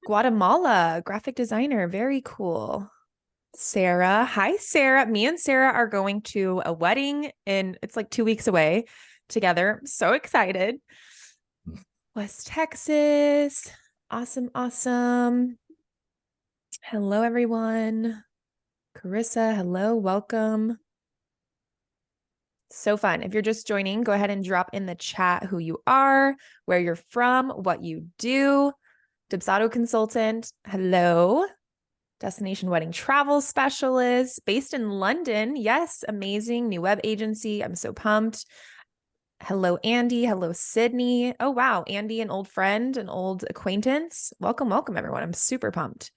Guatemala, graphic designer. Very cool. Sarah. Hi, Sarah. Me and Sarah are going to a wedding and it's like 2 weeks away together. So excited. West Texas. Awesome. Awesome. Hello, everyone. Carissa, hello. Welcome. So fun. If you're just joining, go ahead and drop in the chat who you are, where you're from, what you do. Dubsado consultant. Hello. Destination wedding travel specialist based in London. Yes, amazing. New web agency. I'm so pumped. Hello, Andy. Hello, Sydney. Oh, wow. Andy, an old friend, an old acquaintance. Welcome, welcome, everyone. I'm super pumped.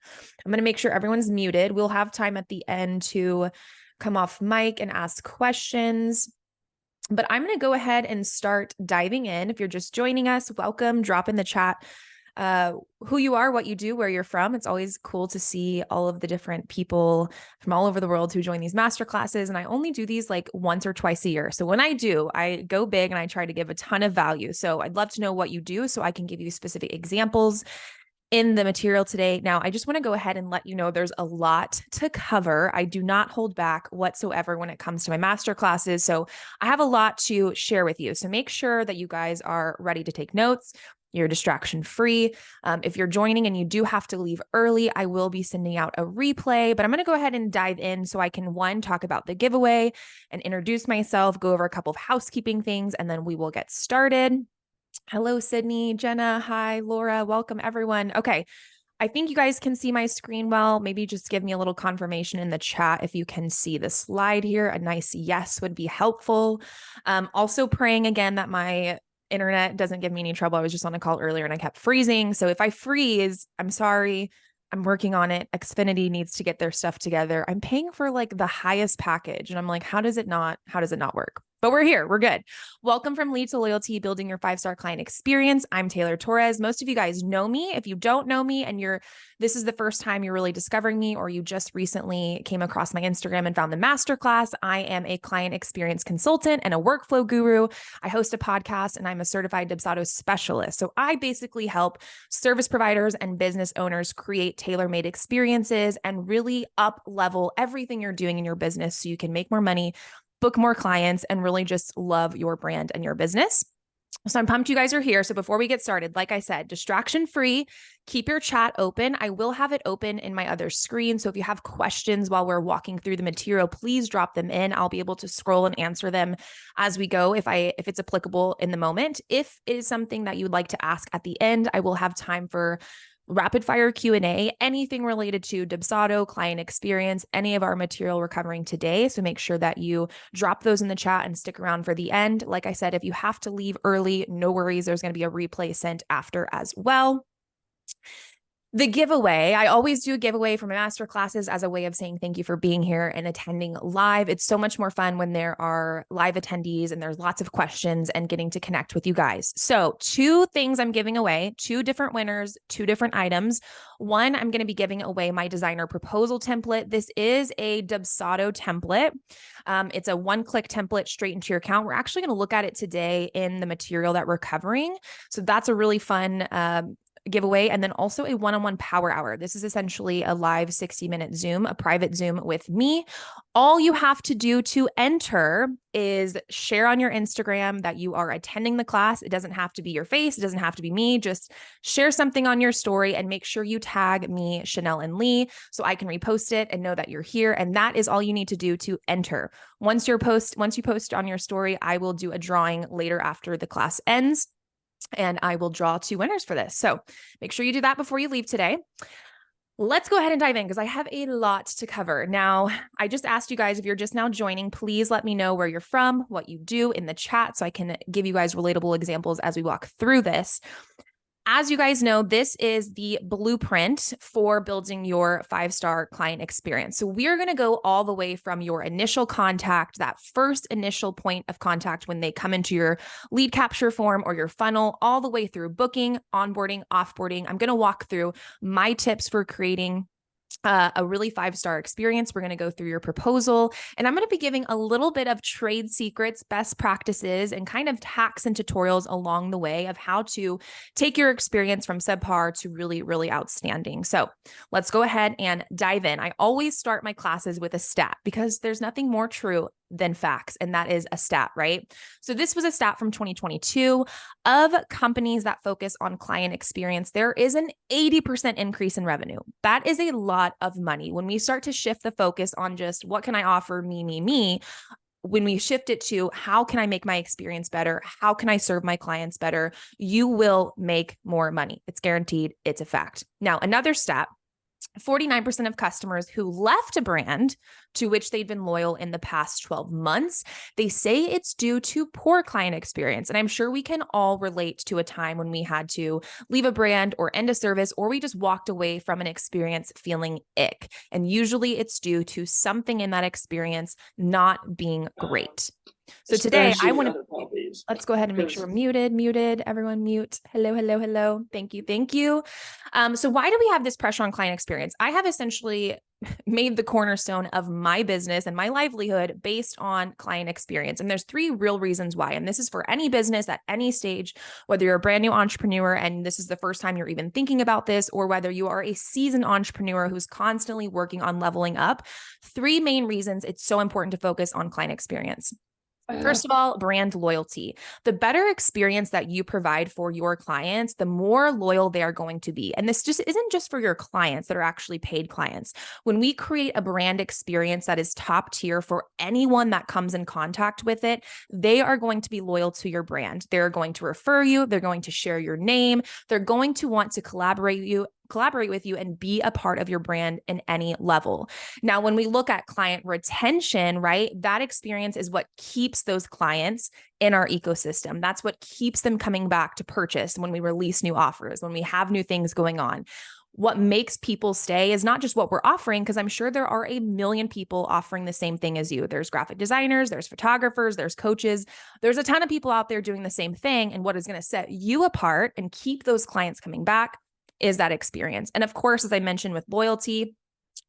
I'm going to make sure everyone's muted. We'll have time at the end to come off mic and ask questions. But I'm going to go ahead and start diving in. If you're just joining us, welcome. Drop in the chat who you are, what you do, where you're from. It's always cool to see all of the different people from all over the world who join these masterclasses. And I only do these like once or twice a year. So when I do, I go big and I try to give a ton of value. So I'd love to know what you do so I can give you specific examples in the material today. Now, I just want to go ahead and let you know there's a lot to cover. I do not hold back whatsoever when it comes to my masterclasses. So I have a lot to share with you. So make sure that you guys are ready to take notes. You're distraction free. If you're joining and you do have to leave early, I will be sending out a replay, but I'm going to go ahead and dive in so I can, one, talk about the giveaway and introduce myself, go over a couple of housekeeping things, and then we will get started. Hello, Sydney, Jenna. Hi, Laura. Welcome, everyone. Okay. I think you guys can see my screen well. Maybe just give me a little confirmation in the chat if you can see the slide here. A nice yes would be helpful. Also praying again that my internet doesn't give me any trouble. I was just on a call earlier and I kept freezing. So if I freeze, I'm sorry. I'm working on it. Xfinity needs to get their stuff together. I'm paying for like the highest package. And I'm like, how does it not work? But we're here. We're good. Welcome from Lead to Loyalty, building your 5-star client experience. I'm Taylor Torres. Most of you guys know me. If you don't know me and this is the first time you're really discovering me, or you just recently came across my Instagram and found the masterclass, I am a client experience consultant and a workflow guru. I host a podcast and I'm a certified Dubsado specialist. So I basically help service providers and business owners create tailor-made experiences and really up level everything you're doing in your business so you can make more money, book more clients, and really just love your brand and your business. So I'm pumped you guys are here. So before we get started, like I said, distraction free, keep your chat open. I will have it open in my other screen. So if you have questions while we're walking through the material, please drop them in. I'll be able to scroll and answer them as we go if it's applicable in the moment. If it is something that you would like to ask at the end, I will have time for rapid fire Q&A, anything related to Dubsado, client experience, any of our material we're covering today. So make sure that you drop those in the chat and stick around for the end. Like I said, if you have to leave early, no worries. There's going to be a replay sent after as well. The giveaway, I always do a giveaway for my master classes as a way of saying thank you for being here and attending live. It's so much more fun when there are live attendees and there's lots of questions and getting to connect with you guys. So 2 things I'm giving away, 2 different winners, 2 different items. One, I'm going to be giving away my designer proposal template. This is a Dubsado template. It's a one-click template straight into your account. We're actually going to look at it today in the material that we're covering. So that's a really fun giveaway. And then also a one-on-one power hour. This is essentially a live 60-minute Zoom, a private Zoom with me. All you have to do to enter is share on your Instagram that you are attending the class. It doesn't have to be your face. It doesn't have to be me. Just share something on your story and make sure you tag me, Chanel and Lee, so I can repost it and know that you're here. And that is all you need to do to enter. Once you post on your story, I will do a drawing later after the class ends. And I will draw 2 winners for this. So make sure you do that before you leave today. Let's go ahead and dive in because I have a lot to cover. Now, I just asked you guys, if you're just now joining, please let me know where you're from, what you do in the chat so I can give you guys relatable examples as we walk through this. As you guys know, this is the blueprint for building your 5-star client experience. So we're going to go all the way from your initial contact, that first initial point of contact when they come into your lead capture form or your funnel, all the way through booking, onboarding, offboarding. I'm going to walk through my tips for creating a really 5-star experience. We're going to go through your proposal, and I'm going to be giving a little bit of trade secrets, best practices, and kind of hacks and tutorials along the way of how to take your experience from subpar to really, really outstanding. So let's go ahead and dive in. I always start my classes with a stat because there's nothing more true than facts, and that is a stat, right? So this was a stat from 2022 of companies that focus on client experience. There is an 80% increase in revenue. That is a lot of money. When we start to shift the focus on just what can I offer me, when we shift it to how can I make my experience better? How can I serve my clients better? You will make more money. It's guaranteed. It's a fact. Now, another stat, 49% of customers who left a brand to which they'd been loyal in the past 12 months, they say it's due to poor client experience. And I'm sure we can all relate to a time when we had to leave a brand or end a service, or we just walked away from an experience feeling ick. And usually it's due to something in that experience not being great. So today I want to, let's go ahead and make sure we're muted, everyone mute. Hello. Thank you. So why do we have this pressure on client experience? I have essentially made the cornerstone of my business and my livelihood based on client experience. And there's 3 real reasons why. And this is for any business at any stage, whether you're a brand new entrepreneur and this is the first time you're even thinking about this, or whether you are a seasoned entrepreneur who's constantly working on leveling up. 3 main reasons it's so important to focus on client experience. First of all, brand loyalty. The better experience that you provide for your clients, the more loyal they are going to be. And this just isn't just for your clients that are actually paid clients. When we create a brand experience that is top tier for anyone that comes in contact with it, they are going to be loyal to your brand. They're going to refer you. They're going to share your name. They're going to want to collaborate with you and be a part of your brand in any level. Now, when we look at client retention, right, that experience is what keeps those clients in our ecosystem. That's what keeps them coming back to purchase when we release new offers, when we have new things going on. What makes people stay is not just what we're offering, because I'm sure there are a million people offering the same thing as you. There's graphic designers, there's photographers, there's coaches. There's a ton of people out there doing the same thing. And what is going to set you apart and keep those clients coming back is that experience. And of course, as I mentioned with loyalty,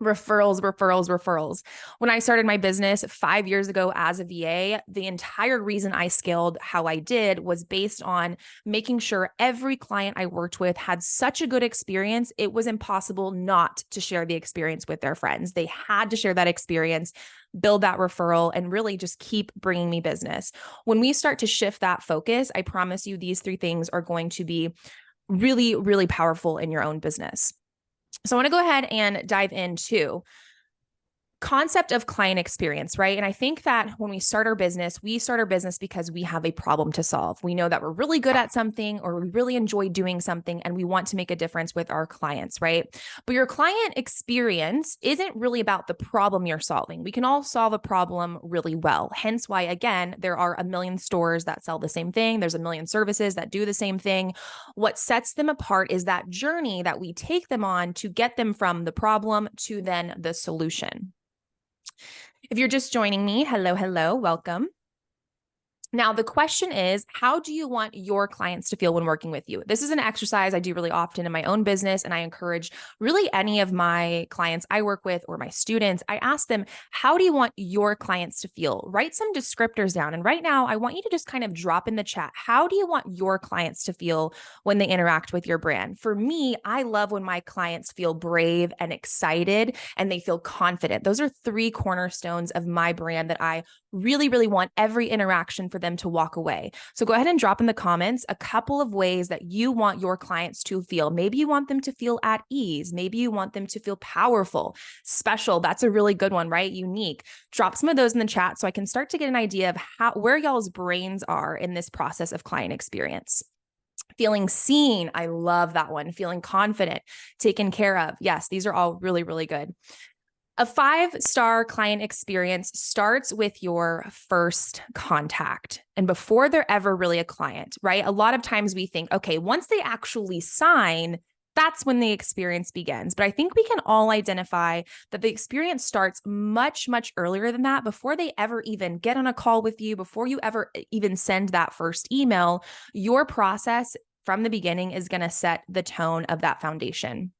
referrals. When I started my business 5 years ago as a VA, the entire reason I scaled how I did was based on making sure every client I worked with had such a good experience. It was impossible not to share the experience with their friends. They had to share that experience, build that referral, and really just keep bringing me business. When we start to shift that focus, I promise you these 3 things are going to be really, really powerful in your own business. So I want to go ahead and dive into concept of client experience, right? And I think that when we start our business because we have a problem to solve. We know that we're really good at something or we really enjoy doing something and we want to make a difference with our clients, right? But your client experience isn't really about the problem you're solving. We can all solve a problem really well. Hence why, again, there are a million stores that sell the same thing. There's a million services that do the same thing. What sets them apart is that journey that we take them on to get them from the problem to then the solution. If you're just joining me, hello, welcome. Now, the question is, how do you want your clients to feel when working with you? This is an exercise I do really often in my own business, and I encourage really any of my clients I work with or my students. I ask them, how do you want your clients to feel? Write some descriptors down. And right now, I want you to just kind of drop in the chat. How do you want your clients to feel when they interact with your brand? For me, I love when my clients feel brave and excited and they feel confident. Those are 3 cornerstones of my brand that I really, really want every interaction for them to walk away. So go ahead and drop in the comments a couple of ways that you want your clients to feel. Maybe you want them to feel at ease. Maybe you want them to feel powerful, special. That's a really good one, right? Unique. Drop some of those in the chat so I can start to get an idea of where y'all's brains are in this process of client experience. Feeling seen. I love that one. Feeling confident, taken care of. Yes, these are all really, really good. A 5-star client experience starts with your first contact and before they're ever really a client, right? A lot of times we think, okay, once they actually sign, that's when the experience begins. But I think we can all identify that the experience starts much, much earlier than that, before they ever even get on a call with you, before you ever even send that first email. Your process from the beginning is going to set the tone of that foundation.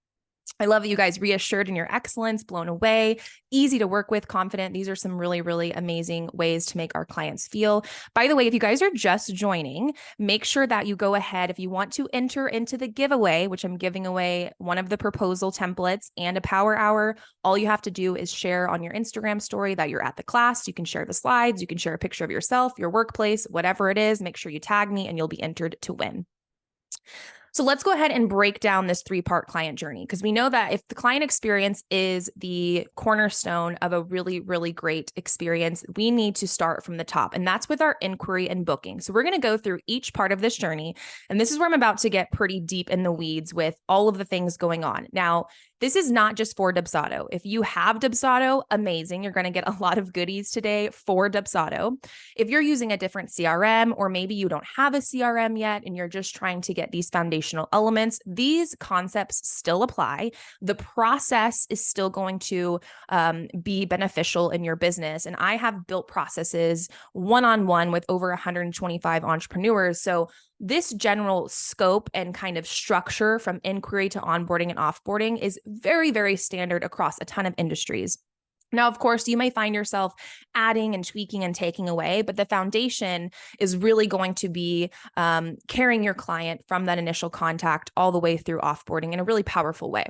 I love that you guys reassured in your excellence, blown away, easy to work with, confident. These are some really, really amazing ways to make our clients feel. By the way, if you guys are just joining, make sure that you go ahead. If you want to enter into the giveaway, which I'm giving away one of the proposal templates and a power hour, all you have to do is share on your Instagram story that you're at the class. You can share the slides. You can share a picture of yourself, your workplace, whatever it is. Make sure you tag me and you'll be entered to win. So let's go ahead and break down this 3-part client journey, because we know that if the client experience is the cornerstone of a really, really great experience, we need to start from the top, and that's with our inquiry and booking. So we're going to go through each part of this journey, and this is where I'm about to get pretty deep in the weeds with all of the things going on. Now, this is not just for Dubsado. If you have Dubsado, amazing. You're going to get a lot of goodies today for Dubsado. If you're using a different CRM, or maybe you don't have a CRM yet and you're just trying to get these foundational elements, these concepts still apply. The process is still going to be beneficial in your business. And I have built processes one-on-one with over 125 entrepreneurs. So this general scope and kind of structure from inquiry to onboarding and offboarding is very, very standard across a ton of industries. Now, of course, you may find yourself adding and tweaking and taking away, but the foundation is really going to be carrying your client from that initial contact all the way through offboarding in a really powerful way.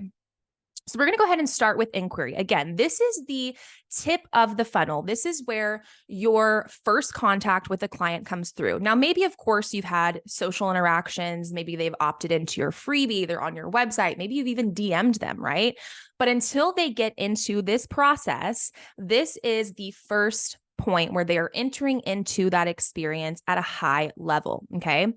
So we're going to go ahead and start with inquiry. Again, this is the tip of the funnel. This is where your first contact with a client comes through. Now, maybe, of course, you've had social interactions. Maybe they've opted into your freebie. They're on your website. Maybe you've even DM'd them, right? But until they get into this process, this is the first point where they are entering into that experience at a high level, okay?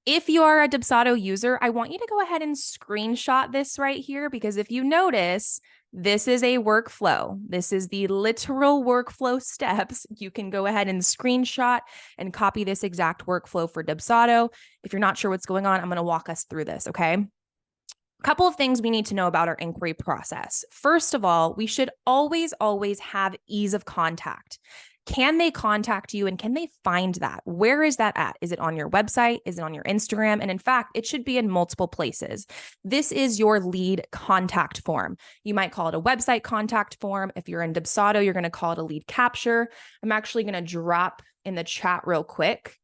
If you are a Dubsado user, I want you to go ahead and screenshot this right here, because if you notice, this is a workflow. This is the literal workflow steps. You can go ahead and screenshot and copy this exact workflow for Dubsado. If you're not sure what's going on, I'm going to walk us through this, okay? A couple of things we need to know about our inquiry process. First of all, we should always have ease of contact. Can they contact you, and can they find that? Where is that at? Is it on your website? Is it on your Instagram? And in fact, it should be in multiple places. This is your lead contact form. You might call it a website contact form. If you're in Dubsado, you're going to call it a lead capture. I'm actually going to drop in the chat real quick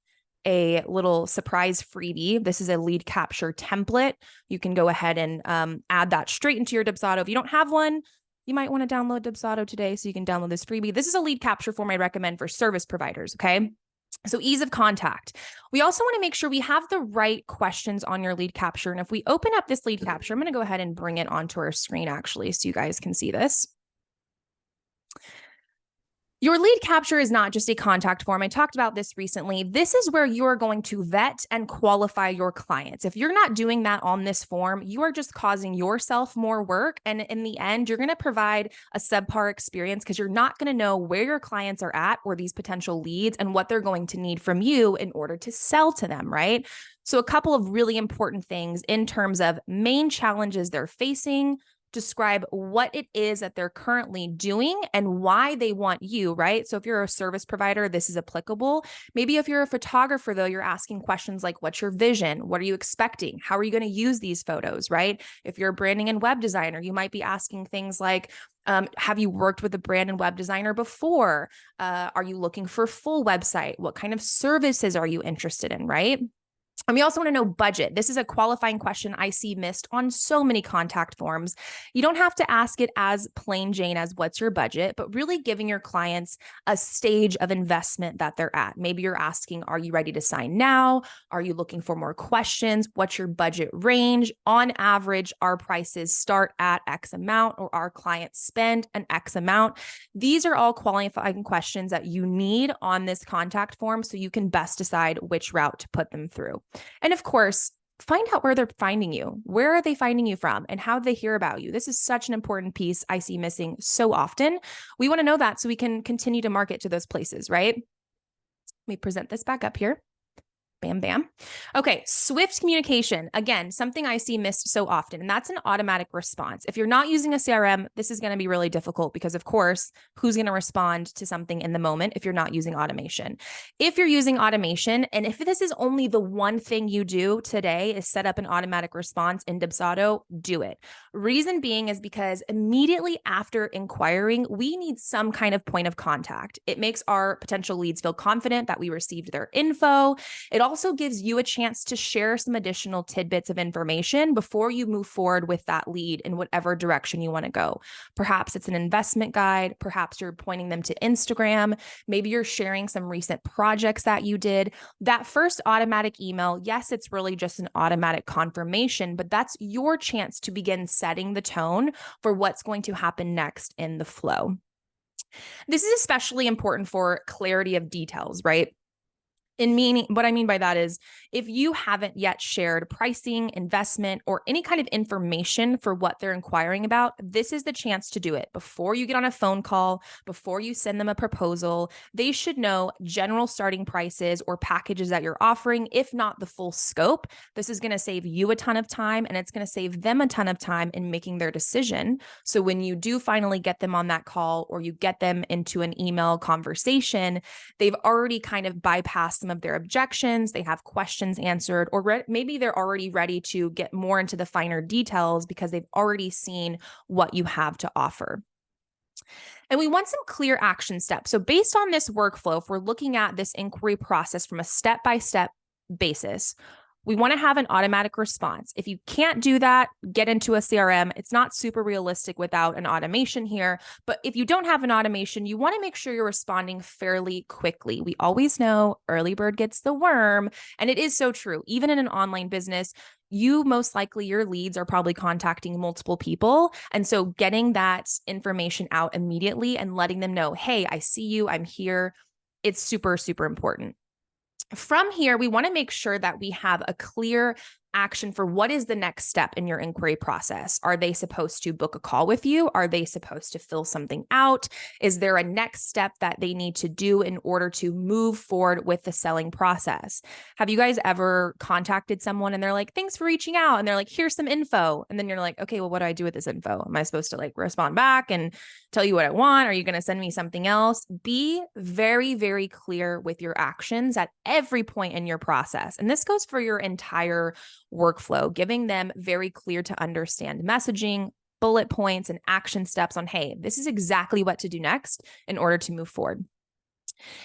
a little surprise freebie. This is a lead capture template. You can go ahead and add that straight into your Dubsado. If you don't have one, you might want to download Dubsado today so you can download this freebie. This is a lead capture form I recommend for service providers, okay? So ease of contact. We also want to make sure we have the right questions on your lead capture. And if we open up this lead capture, I'm going to go ahead and bring it onto our screen actually so you guys can see this. Your lead capture is not just a contact form. I talked about this recently. This is where you are going to vet and qualify your clients. If you're not doing that on this form, you are just causing yourself more work. And in the end, you're going to provide a subpar experience because you're not going to know where your clients are at or these potential leads and what they're going to need from you in order to sell to them, right? So a couple of really important things in terms of main challenges they're facing. Describe what it is that they're currently doing and why they want you, right? So if you're a service provider, this is applicable. Maybe if you're a photographer, though, you're asking questions like, what's your vision? What are you expecting? How are you going to use these photos, right? If you're a branding and web designer, you might be asking things like, have you worked with a brand and web designer before? Are you looking for a full website? What kind of services are you interested in, right? And we also want to know budget. This is a qualifying question I see missed on so many contact forms. You don't have to ask it as plain Jane as what's your budget, but really giving your clients a stage of investment that they're at. Maybe you're asking, are you ready to sign now? Are you looking for more questions? What's your budget range? On average, our prices start at X amount, or our clients spend an X amount. These are all qualifying questions that you need on this contact form so you can best decide which route to put them through. And of course, find out where they're finding you. Where are they finding you from and how do they hear about you? This is such an important piece I see missing so often. We want to know that so we can continue to market to those places, right? Let me present this back up here. Bam, bam. Okay, swift communication. Again, something I see missed so often, and that's an automatic response. If you're not using a CRM, this is going to be really difficult because, of course, who's going to respond to something in the moment if you're not using automation? If you're using automation, and if this is only the one thing you do today is set up an automatic response in Dubsado, do it. Reason being is because immediately after inquiring, we need some kind of point of contact. It makes our potential leads feel confident that we received their info. It also gives you a chance to share some additional tidbits of information before you move forward with that lead in whatever direction you want to go. Perhaps it's an investment guide. Perhaps you're pointing them to Instagram. Maybe you're sharing some recent projects that you did. That first automatic email, yes, it's really just an automatic confirmation, but that's your chance to begin setting the tone for what's going to happen next in the flow. This is especially important for clarity of details, right? In meaning, what I mean by that is if you haven't yet shared pricing, investment, or any kind of information for what they're inquiring about, this is the chance to do it. Before you get on a phone call, before you send them a proposal, they should know general starting prices or packages that you're offering, if not the full scope. This is going to save you a ton of time and it's going to save them a ton of time in making their decision. So when you do finally get them on that call or you get them into an email conversation, they've already kind of bypassed some of their objections, they have questions answered, or maybe they're already ready to get more into the finer details because they've already seen what you have to offer. And we want some clear action steps. So based on this workflow, if we're looking at this inquiry process from a step-by-step basis, we want to have an automatic response. If you can't do that, get into a CRM. It's not super realistic without an automation here. But if you don't have an automation, you want to make sure you're responding fairly quickly. We always know early bird gets the worm. And it is so true. Even in an online business, you most likely, your leads are probably contacting multiple people. And so getting that information out immediately and letting them know, hey, I see you, I'm here. It's super, super important. From here, we want to make sure that we have a clear action for what is the next step in your inquiry process. Are they supposed to book a call with you? Are they supposed to fill something out? Is there a next step that they need to do in order to move forward with the selling process? Have you guys ever contacted someone and they're like, thanks for reaching out. And they're like, here's some info. And then you're like, okay, well, what do I do with this info? Am I supposed to like respond back and tell you what I want? Are you going to send me something else? Be very, very clear with your actions at every point in your process. And this goes for your entire workflow, giving them very clear to understand messaging, bullet points, and action steps on, hey, this is exactly what to do next in order to move forward.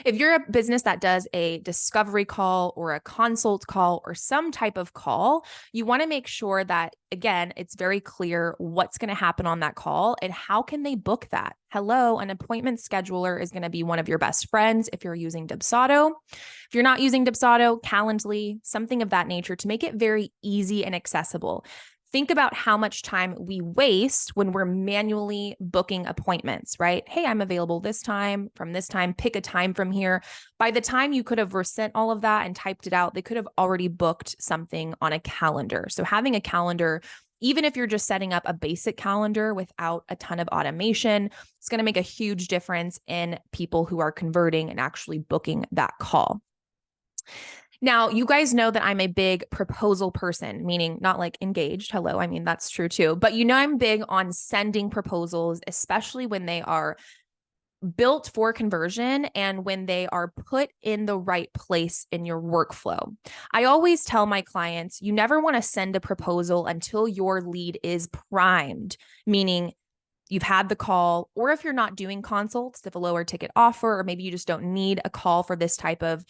If you're a business that does a discovery call or a consult call or some type of call, you want to make sure that, again, it's very clear what's going to happen on that call and how can they book that. Hello, an appointment scheduler is going to be one of your best friends if you're using Dubsado. If you're not using Dubsado, Calendly, something of that nature to make it very easy and accessible. Think about how much time we waste when we're manually booking appointments, right? Hey, I'm available this time, from this time, pick a time from here. By the time you could have resent all of that and typed it out, they could have already booked something on a calendar. So having a calendar, even if you're just setting up a basic calendar without a ton of automation, it's going to make a huge difference in people who are converting and actually booking that call. Now, you guys know that I'm a big proposal person, meaning not like engaged. Hello. I mean, that's true too. But you know, I'm big on sending proposals, especially when they are built for conversion and when they are put in the right place in your workflow. I always tell my clients, you never want to send a proposal until your lead is primed, meaning you've had the call, or if you're not doing consults, if a lower ticket offer, or maybe you just don't need a call for this type of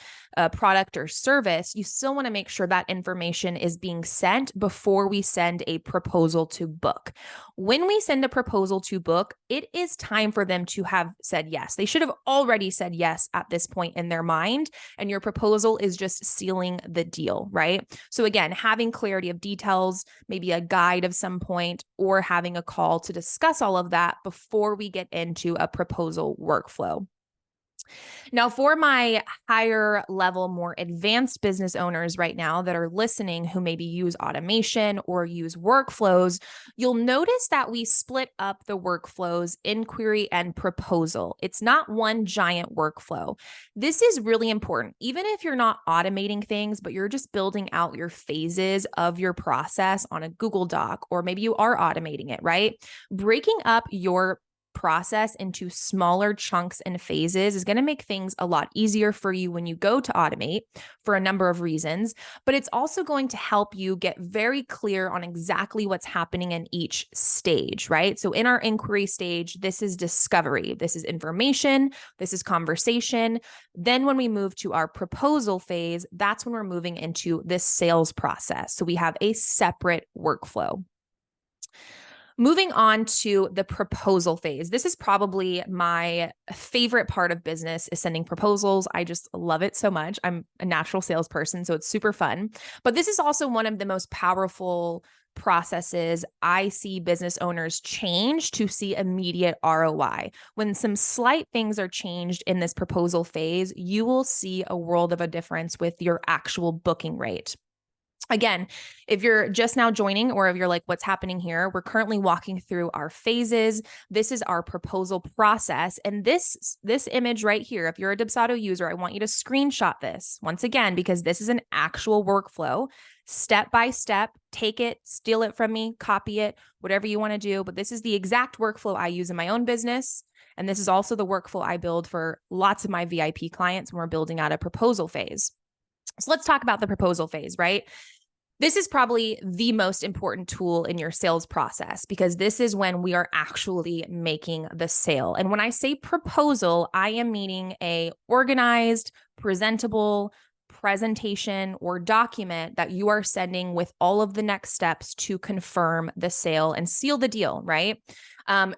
product or service, you still want to make sure that information is being sent before we send a proposal to book. When we send a proposal to book, it is time for them to have said yes. They should have already said yes at this point in their mind, and your proposal is just sealing the deal, right? So again, having clarity of details, maybe a guide of some point, or having a call to discuss all of that before we get into a proposal workflow. Now, for my higher level, more advanced business owners right now that are listening who maybe use automation or use workflows, you'll notice that we split up the workflows, inquiry and proposal. It's not one giant workflow. This is really important. Even if you're not automating things, but you're just building out your phases of your process on a Google Doc, or maybe you are automating it, right? Breaking up your process into smaller chunks and phases is going to make things a lot easier for you when you go to automate for a number of reasons, but it's also going to help you get very clear on exactly what's happening in each stage, right? So in our inquiry stage, this is discovery, this is information, this is conversation. Then when we move to our proposal phase, that's when we're moving into this sales process. So we have a separate workflow. Moving on to the proposal phase. This is probably my favorite part of business, is sending proposals. I just love it so much. I'm a natural salesperson, so it's super fun. But this is also one of the most powerful processes I see business owners change to see immediate ROI. When some slight things are changed in this proposal phase, you will see a world of a difference with your actual booking rate. Again, if you're just now joining, or if you're like, what's happening here? We're currently walking through our phases. This is our proposal process. And this image right here, if you're a Dubsado user, I want you to screenshot this once again, because this is an actual workflow, step by step. Take it, steal it from me, copy it, whatever you want to do. But this is the exact workflow I use in my own business. And this is also the workflow I build for lots of my VIP clients when we're building out a proposal phase. So let's talk about the proposal phase, right? This is probably the most important tool in your sales process, because this is when we are actually making the sale. And when I say proposal, I am meaning a organized, presentable presentation or document that you are sending with all of the next steps to confirm the sale and seal the deal, right?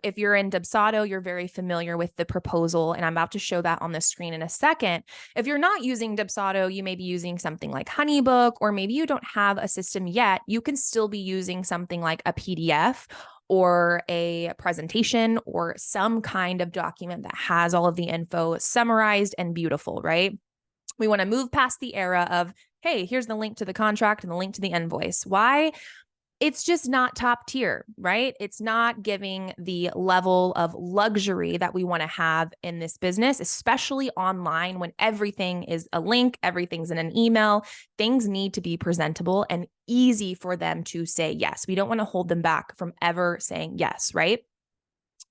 If you're in Dubsado, you're very familiar with the proposal, and I'm about to show that on the screen in a second. If you're not using Dubsado, you may be using something like HoneyBook, or maybe you don't have a system yet. You can still be using something like a PDF or a presentation or some kind of document that has all of the info summarized and beautiful, right? We want to move past the era of, hey, here's the link to the contract and the link to the invoice. Why? It's just not top tier, right? It's not giving the level of luxury that we want to have in this business, especially online when everything is a link, everything's in an email. Things need to be presentable and easy for them to say yes. We don't want to hold them back from ever saying yes, right?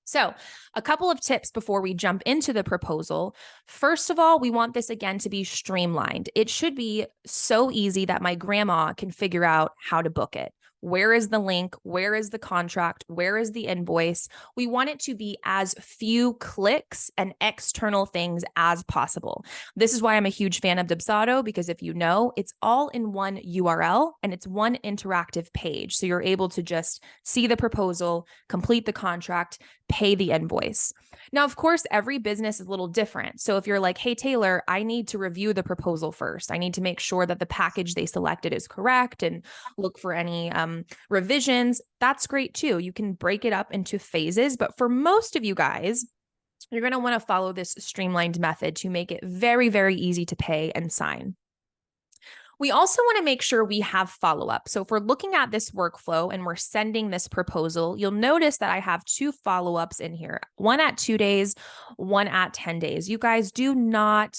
So a couple of tips before we jump into the proposal. First of all, we want this again to be streamlined. It should be so easy that my grandma can figure out how to book it. Where is the link? Where is the contract? Where is the invoice? We want it to be as few clicks and external things as possible. This is why I'm a huge fan of Dubsado, because if you know, it's all in one URL and it's one interactive page. So you're able to just see the proposal, complete the contract, pay the invoice. Now, of course, every business is a little different. So if you're like, hey, Taylor, I need to review the proposal first. I need to make sure that the package they selected is correct and look for any revisions. That's great too. You can break it up into phases. But for most of you guys, you're going to want to follow this streamlined method to make it very, very easy to pay and sign. We also want to make sure we have follow-up. So if we're looking at this workflow and we're sending this proposal, you'll notice that I have 2 follow-ups in here, one at 2 days, one at 10 days. You guys do not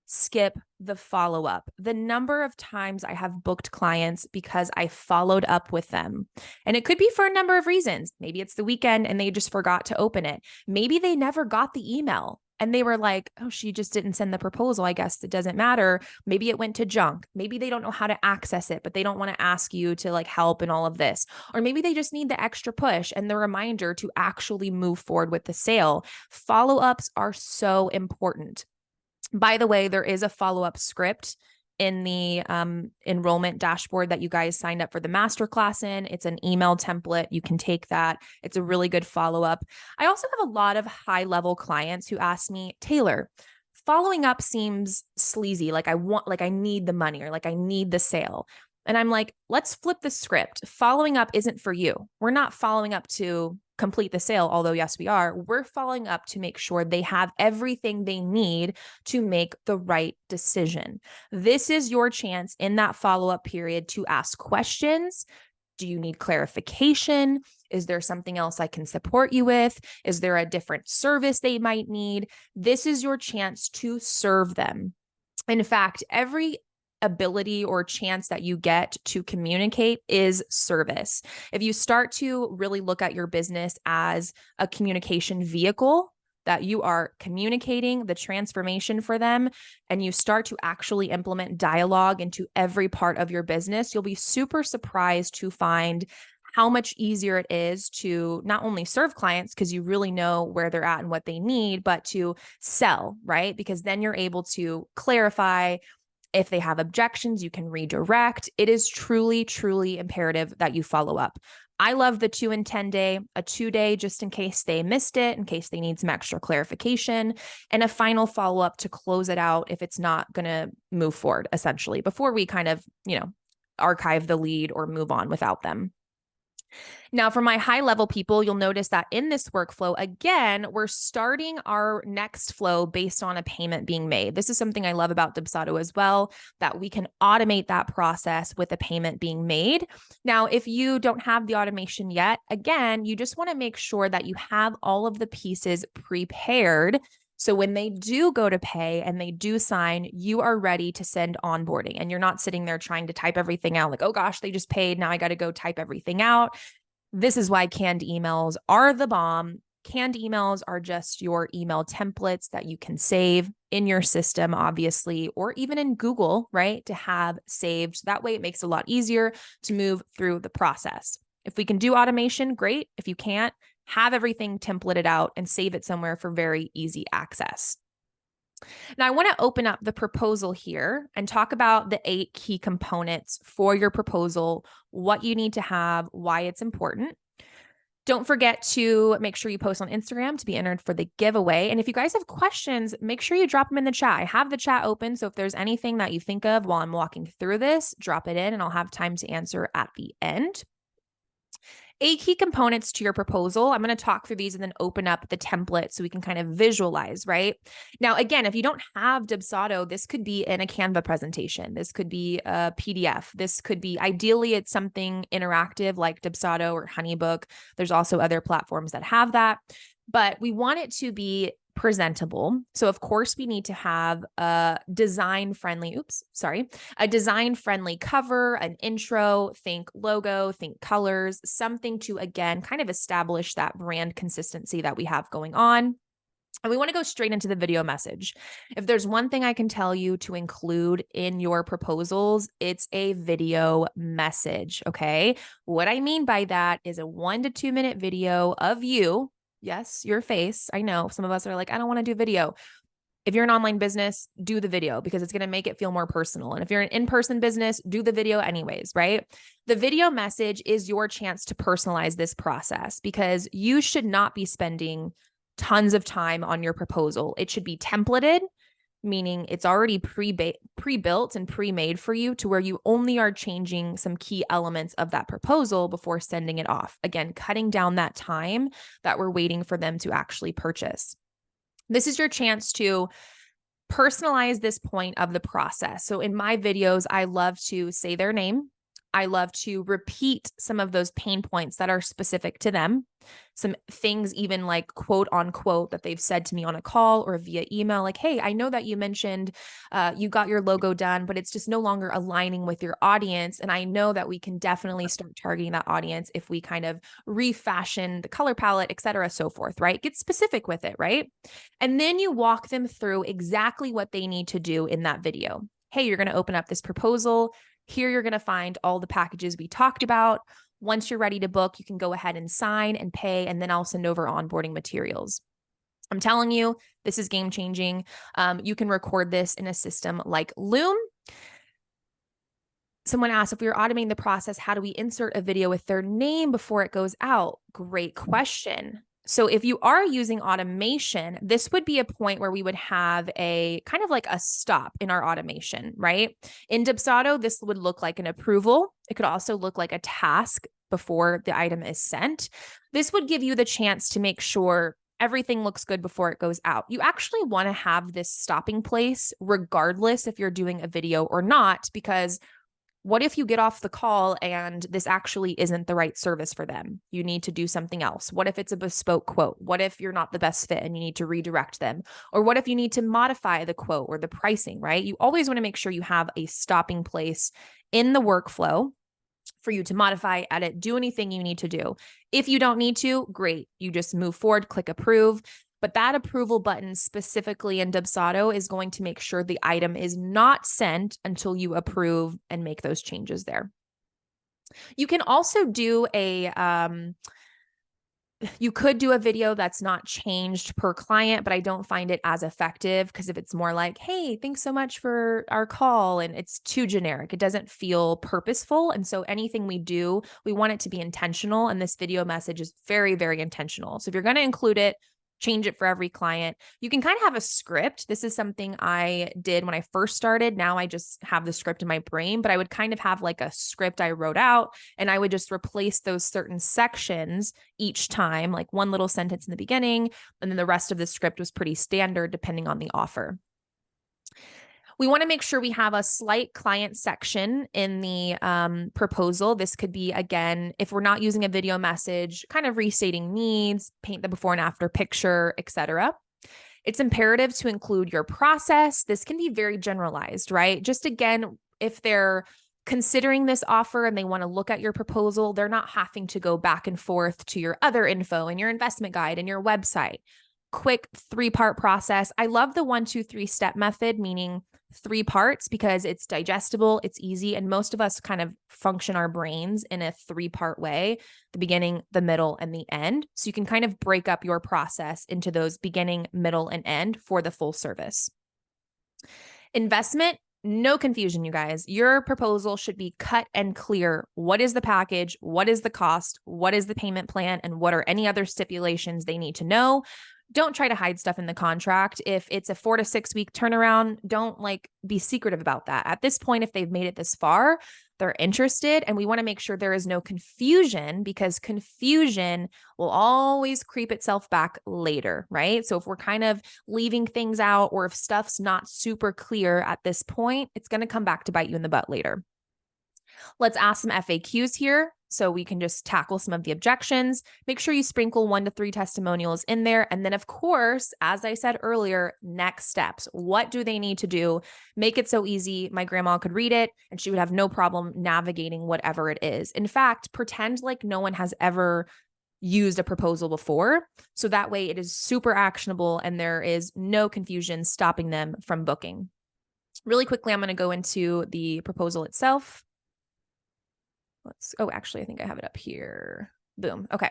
skip the follow-up. The number of times I have booked clients because I followed up with them. And it could be for a number of reasons. Maybe it's the weekend and they just forgot to open it. Maybe they never got the email. And they were like, oh, she just didn't send the proposal. I guess it doesn't matter. Maybe it went to junk. Maybe they don't know how to access it, but they don't want to ask you to like help and all of this. Or maybe they just need the extra push and the reminder to actually move forward with the sale. Follow-ups are so important. By the way, there is a follow-up script in the enrollment dashboard that you guys signed up for the masterclass in. It's an email template. You can take that. It's a really good follow-up. I also have a lot of high-level clients who ask me, Taylor, following up seems sleazy. Like I need the money, or like I need the sale. And I'm like, let's flip the script. Following up isn't for you. We're not following up to complete the sale, although yes, we are, we're following up to make sure they have everything they need to make the right decision. This is your chance in that follow-up period to ask questions. Do you need clarification? Is there something else I can support you with? Is there a different service they might need? This is your chance to serve them. In fact, every ability or chance that you get to communicate is service. If you start to really look at your business as a communication vehicle, that you are communicating the transformation for them, and you start to actually implement dialogue into every part of your business, you'll be super surprised to find how much easier it is to not only serve clients because you really know where they're at and what they need, but to sell, right? Because then you're able to clarify. If they have objections, you can redirect. It is truly, truly imperative that you follow up. I love the 2 and 10 day, a 2-day just in case they missed it, in case they need some extra clarification, and a final follow-up to close it out if it's not going to move forward, essentially, before we kind of, archive the lead or move on without them. Now, for my high level people, you'll notice that in this workflow, again, we're starting our next flow based on a payment being made. This is something I love about Dubsado as well, that we can automate that process with a payment being made. Now, if you don't have the automation yet, again, you just want to make sure that you have all of the pieces prepared. So when they do go to pay and they do sign, you are ready to send onboarding, and you're not sitting there trying to type everything out like, oh gosh, they just paid. Now I got to go type everything out. This is why canned emails are the bomb. Canned emails are just your email templates that you can save in your system, obviously, or even in Google, right? To have saved. That way it makes it a lot easier to move through the process. If we can do automation, great. If you can't, have everything templated out and save it somewhere for very easy access. Now, I want to open up the proposal here and talk about the 8 key components for your proposal, what you need to have, why it's important. Don't forget to make sure you post on Instagram to be entered for the giveaway. And if you guys have questions, make sure you drop them in the chat. I have the chat open, so if there's anything that you think of while I'm walking through this, drop it in and I'll have time to answer at the end. 8 key components to your proposal. I'm going to talk through these and then open up the template so we can kind of visualize, right? Now, again, if you don't have Dubsado, this could be in a Canva presentation. This could be a PDF. This could be, ideally, it's something interactive like Dubsado or Honeybook. There's also other platforms that have that, but we want it to be presentable. So of course we need to have a design-friendly cover, an intro, think logo, think colors, something to, again, kind of establish that brand consistency that we have going on. And we want to go straight into the video message. If there's one thing I can tell you to include in your proposals, it's a video message, okay? What I mean by that is a 1 to 2 minute video of you. Yes, your face. I know some of us are like, I don't want to do video. If you're an online business, do the video because it's going to make it feel more personal. And if you're an in-person business, do the video anyways, right? The video message is your chance to personalize this process because you should not be spending tons of time on your proposal. It should be templated, meaning it's already pre-built and pre-made for you to where you only are changing some key elements of that proposal before sending it off. Again, cutting down that time that we're waiting for them to actually purchase. This is your chance to personalize this point of the process. So in my videos, I love to say their name. I love to repeat some of those pain points that are specific to them. Some things even like quote unquote that they've said to me on a call or via email, like, hey, I know that you mentioned you got your logo done, but it's just no longer aligning with your audience. And I know that we can definitely start targeting that audience if we kind of refashion the color palette, et cetera, so forth, right? Get specific with it, right? And then you walk them through exactly what they need to do in that video. Hey, you're going to open up this proposal. Here you're going to find all the packages we talked about. Once you're ready to book, you can go ahead and sign and pay, and then I'll send over onboarding materials. I'm telling you, this is game changing. You can record this in a system like Loom. Someone asked, if we were automating the process, how do we insert a video with their name before it goes out? Great question. So if you are using automation, this would be a point where we would have a kind of like a stop in our automation, right? In Dubsado, this would look like an approval. It could also look like a task, before the item is sent. This would give you the chance to make sure everything looks good before it goes out. You actually want to have this stopping place regardless if you're doing a video or not, because what if you get off the call and this actually isn't the right service for them? You need to do something else. What if it's a bespoke quote? What if you're not the best fit and you need to redirect them? Or what if you need to modify the quote or the pricing, right? You always want to make sure you have a stopping place in the workflow for you to modify, edit, do anything you need to do. If you don't need to, great. You just move forward, click approve. But that approval button specifically in Dubsado is going to make sure the item is not sent until you approve and make those changes there. You can also do you could do a video that's not changed per client, but I don't find it as effective because if it's more like, hey, thanks so much for our call, and it's too generic, it doesn't feel purposeful. And so anything we do, we want it to be intentional. And this video message is very, very intentional. So if you're going to include it, change it for every client. You can kind of have a script. This is something I did when I first started. Now I just have the script in my brain, but I would kind of have like a script I wrote out and I would just replace those certain sections each time, like one little sentence in the beginning, and then the rest of the script was pretty standard depending on the offer. We want to make sure we have a slight client section in the proposal. This could be, again, if we're not using a video message, kind of restating needs, paint the before and after picture, etc. It's imperative to include your process. This can be very generalized, right? Just again, if they're considering this offer and they want to look at your proposal, they're not having to go back and forth to your other info and your investment guide and your website. Quick 3-part process. I love the 1, 2, 3 step method, meaning 3 parts, because it's digestible, it's easy, and most of us kind of function our brains in a 3-part way: the beginning, the middle, and the end. So you can kind of break up your process into those beginning, middle, and end for the full service. Investment, no confusion, you guys. Your proposal should be cut and clear. What is the package? What is the cost? What is the payment plan? And what are any other stipulations they need to know? Don't try to hide stuff in the contract. If it's a 4 to 6 week turnaround, don't be secretive about that. At this point, if they've made it this far, they're interested, and we want to make sure there is no confusion, because confusion will always creep itself back later, right? So if we're kind of leaving things out, or if stuff's not super clear at this point, it's going to come back to bite you in the butt later. Let's ask some FAQs here so we can just tackle some of the objections. Make sure you sprinkle 1 to 3 testimonials in there. And then, of course, as I said earlier, next steps. What do they need to do? Make it so easy my grandma could read it and she would have no problem navigating whatever it is. In fact, pretend like no one has ever used a proposal before. So that way it is super actionable and there is no confusion stopping them from booking. Really quickly, I'm going to go into the proposal itself. Actually, I think I have it up here. Boom. Okay.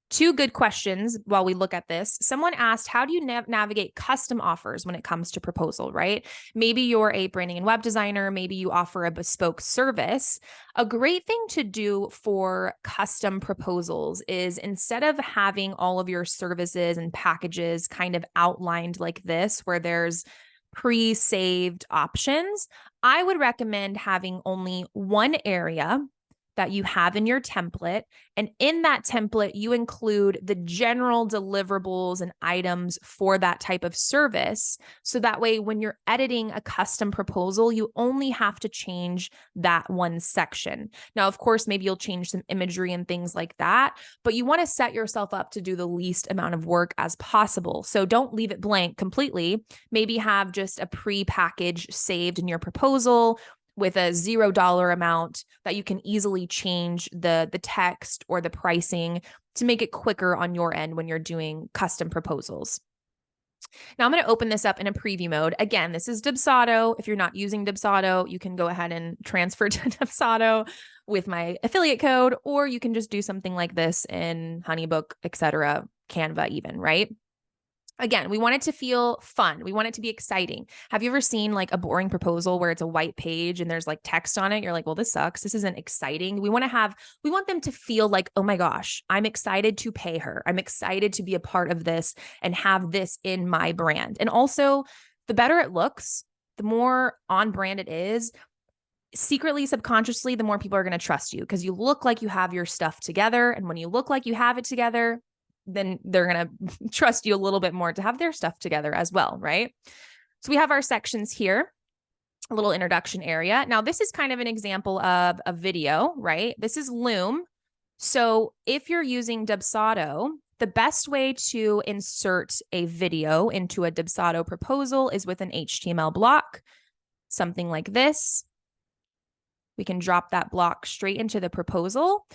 Two good questions while we look at this. Someone asked, how do you navigate custom offers when it comes to proposal, right? Maybe you're a branding and web designer. Maybe you offer a bespoke service. A great thing to do for custom proposals is, instead of having all of your services and packages kind of outlined like this, where there's pre-saved options, I would recommend having only one area that you have in your template. And in that template, you include the general deliverables and items for that type of service. So that way, when you're editing a custom proposal, you only have to change that one section. Now, of course, maybe you'll change some imagery and things like that, but you want to set yourself up to do the least amount of work as possible. So don't leave it blank completely. Maybe have just a pre-package saved in your proposal with a $0 amount that you can easily change the text or the pricing to make it quicker on your end when you're doing custom proposals. Now I'm going to open this up in a preview mode. Again, this is Dubsado. If you're not using Dubsado, you can go ahead and transfer to Dubsado with my affiliate code, or you can just do something like this in HoneyBook, etc., Canva even, right? Again, we want it to feel fun. We want it to be exciting. Have you ever seen like a boring proposal where it's a white page and there's like text on it? You're like, well, this sucks. This isn't exciting. We want them to feel like, oh my gosh, I'm excited to pay her. I'm excited to be a part of this and have this in my brand. And also, the better it looks, the more on brand it is, secretly, subconsciously, the more people are going to trust you because you look like you have your stuff together. And when you look like you have it together, then they're going to trust you a little bit more to have their stuff together as well, right? So we have our sections here, a little introduction area. Now, this is kind of an example of a video, right? This is Loom. So if you're using Dubsado, the best way to insert a video into a Dubsado proposal is with an HTML block, something like this. We can drop that block straight into the proposal.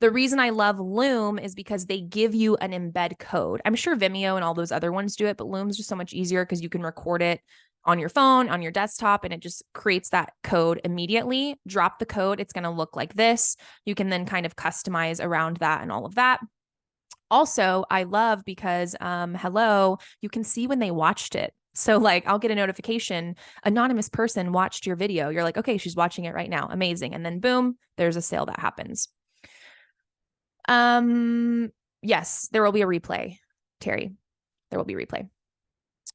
The reason I love Loom is because they give you an embed code. I'm sure Vimeo and all those other ones do it, but Loom's just so much easier because you can record it on your phone, on your desktop, and it just creates that code immediately. Drop the code. It's going to look like this. You can then kind of customize around that and all of that. Also, I love because, hello, you can see when they watched it. So like I'll get a notification, anonymous person watched your video. You're like, okay, she's watching it right now. Amazing. And then boom, there's a sale that happens. Yes, there will be a replay, Terry. There will be a replay.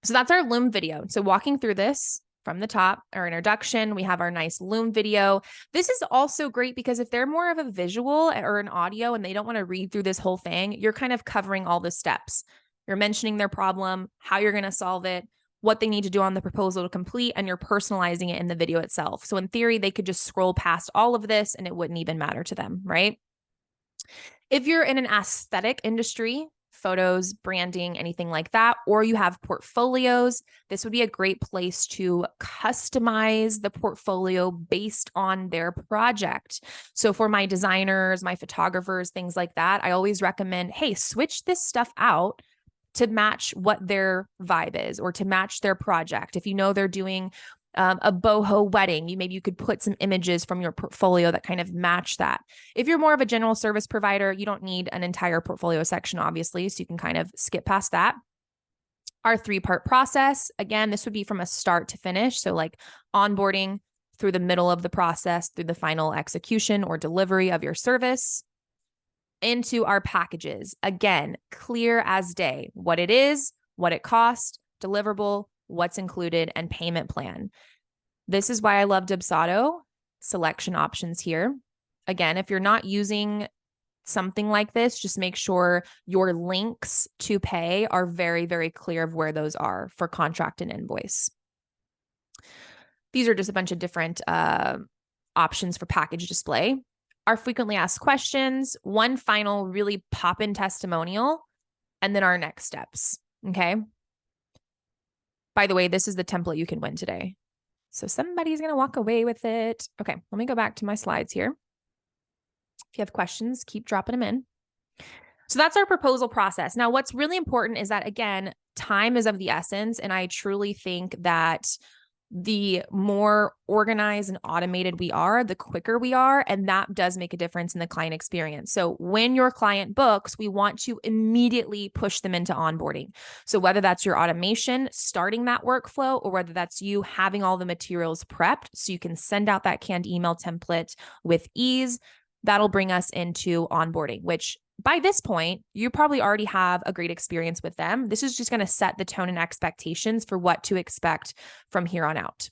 So that's our Loom video. So walking through this from the top, our introduction, we have our nice Loom video. This is also great because if they're more of a visual or an audio and they don't want to read through this whole thing, you're kind of covering all the steps. You're mentioning their problem, how you're going to solve it, what they need to do on the proposal to complete, and you're personalizing it in the video itself. So in theory, they could just scroll past all of this and it wouldn't even matter to them, right? If you're in an aesthetic industry, photos, branding, anything like that, or you have portfolios, this would be a great place to customize the portfolio based on their project. So for my designers, my photographers, things like that, I always recommend, hey, switch this stuff out to match what their vibe is or to match their project. If you know they're doing a boho wedding, maybe you could put some images from your portfolio that kind of match that. If you're more of a general service provider, you don't need an entire portfolio section, obviously, so you can kind of skip past that. Our 3-part process, again, this would be from a start to finish. So like onboarding through the middle of the process, through the final execution or delivery of your service. Into our packages, again, clear as day, what it is, what it costs, deliverable, what's included, and payment plan. This is why I love Dubsado. Selection options here. Again, if you're not using something like this, just make sure your links to pay are very, very clear of where those are for contract and invoice. These are just a bunch of different options for package display. Our frequently asked questions, one final really pop-in testimonial, and then our next steps, okay? By the way, this is the template you can win today. So somebody's going to walk away with it. Okay, let me go back to my slides here. If you have questions, keep dropping them in. So that's our proposal process. Now, what's really important is that, again, time is of the essence, and I truly think that the more organized and automated we are, the quicker we are. And that does make a difference in the client experience. So when your client books, we want to immediately push them into onboarding. So whether that's your automation, starting that workflow, or whether that's you having all the materials prepped so you can send out that canned email template with ease, that'll bring us into onboarding, which by this point, you probably already have a great experience with them. This is just going to set the tone and expectations for what to expect from here on out.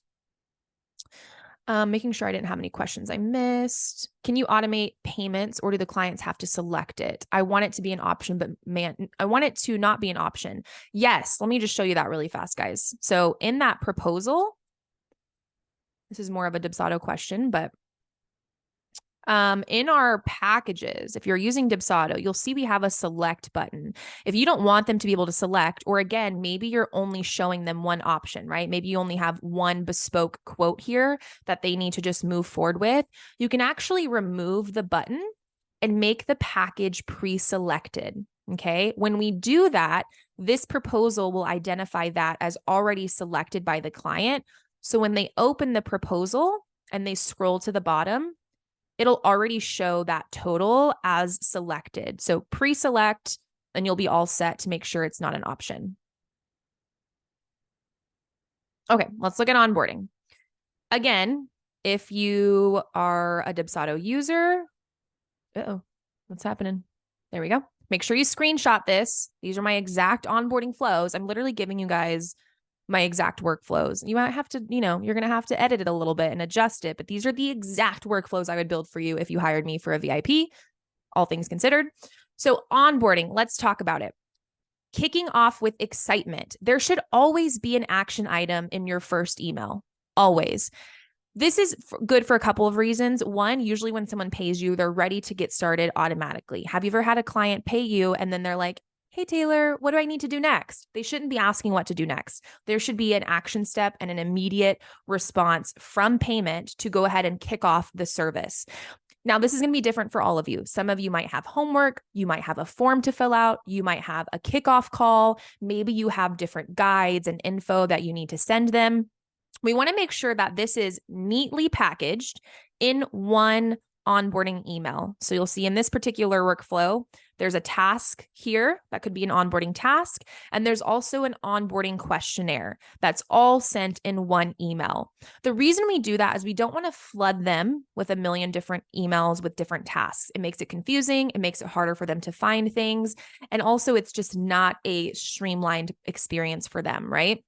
Making sure I didn't have any questions I missed. Can you automate payments or do the clients have to select it? I want it to be an option, but man, I want it to not be an option. Yes, let me just show you that really fast, guys. So in that proposal, this is more of a Dubsado question, but in our packages, if you're using Dubsado, you'll see we have a select button. If you don't want them to be able to select, or again, maybe you're only showing them one option, right? Maybe you only have one bespoke quote here that they need to just move forward with. You can actually remove the button and make the package pre-selected. Okay. When we do that, this proposal will identify that as already selected by the client. So when they open the proposal and they scroll to the bottom, it'll already show that total as selected. So pre-select, and you'll be all set to make sure it's not an option. Okay, let's look at onboarding. Again, if you are a Dubsado user, what's happening? There we go. Make sure you screenshot this. These are my exact onboarding flows. I'm literally giving you guys my exact workflows. You might have to, you're going to have to edit it a little bit and adjust it, but these are the exact workflows I would build for you if you hired me for a VIP, all things considered. So onboarding, let's talk about it. Kicking off with excitement. There should always be an action item in your first email, always. This is good for a couple of reasons. One, usually when someone pays you, they're ready to get started automatically. Have you ever had a client pay you and then they're like, hey, Taylor, what do I need to do next? They shouldn't be asking what to do next. There should be an action step and an immediate response from payment to go ahead and kick off the service. Now, this is going to be different for all of you. Some of you might have homework. You might have a form to fill out. You might have a kickoff call. Maybe you have different guides and info that you need to send them. We want to make sure that this is neatly packaged in one onboarding email. So you'll see in this particular workflow, there's a task here that could be an onboarding task. And there's also an onboarding questionnaire that's all sent in one email. The reason we do that is we don't want to flood them with a million different emails with different tasks. It makes it confusing. It makes it harder for them to find things. And also it's just not a streamlined experience for them, right?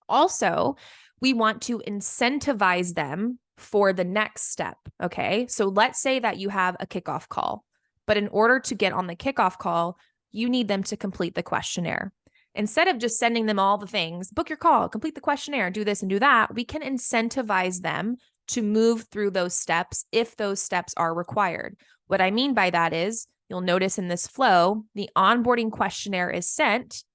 Also, we want to incentivize them for the next step, okay? So let's say that you have a kickoff call, but in order to get on the kickoff call, you need them to complete the questionnaire. Instead of just sending them all the things, book your call, complete the questionnaire, do this and do that, we can incentivize them to move through those steps if those steps are required. What I mean by that is, you'll notice in this flow, the onboarding questionnaire is sent.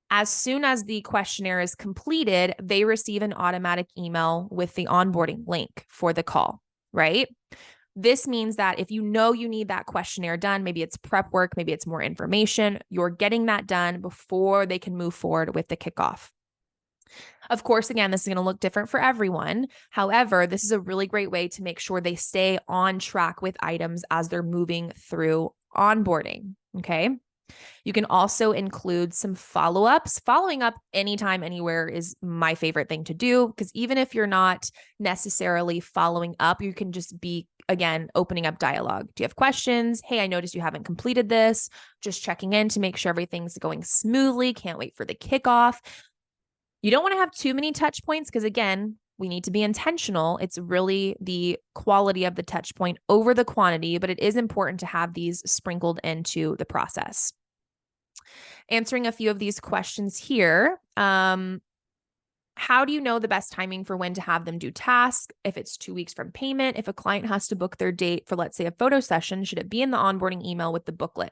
As soon as the questionnaire is completed, they receive an automatic email with the onboarding link for the call, right? This means that if you know you need that questionnaire done, maybe it's prep work, maybe it's more information, you're getting that done before they can move forward with the kickoff. Of course, again, this is going to look different for everyone. However, this is a really great way to make sure they stay on track with items as they're moving through onboarding, okay? You can also include some follow-ups. Following up anytime, anywhere is my favorite thing to do, because even if you're not necessarily following up, you can just be, again, opening up dialogue. Do you have questions? Hey, I noticed you haven't completed this. Just checking in to make sure everything's going smoothly. Can't wait for the kickoff. You don't want to have too many touch points because, again, we need to be intentional. It's really the quality of the touch point over the quantity, but it is important to have these sprinkled into the process. Answering a few of these questions here. How do you know the best timing for when to have them do tasks? If it's 2 weeks from payment, if a client has to book their date for, let's say, a photo session, should it be in the onboarding email with the booklet?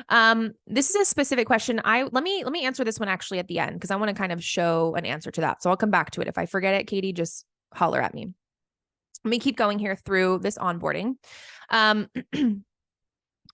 This is a specific question. Let me answer this one actually at the end, because I want to kind of show an answer to that. So I'll come back to it. If I forget it, Katie, just holler at me. Let me keep going here through this onboarding.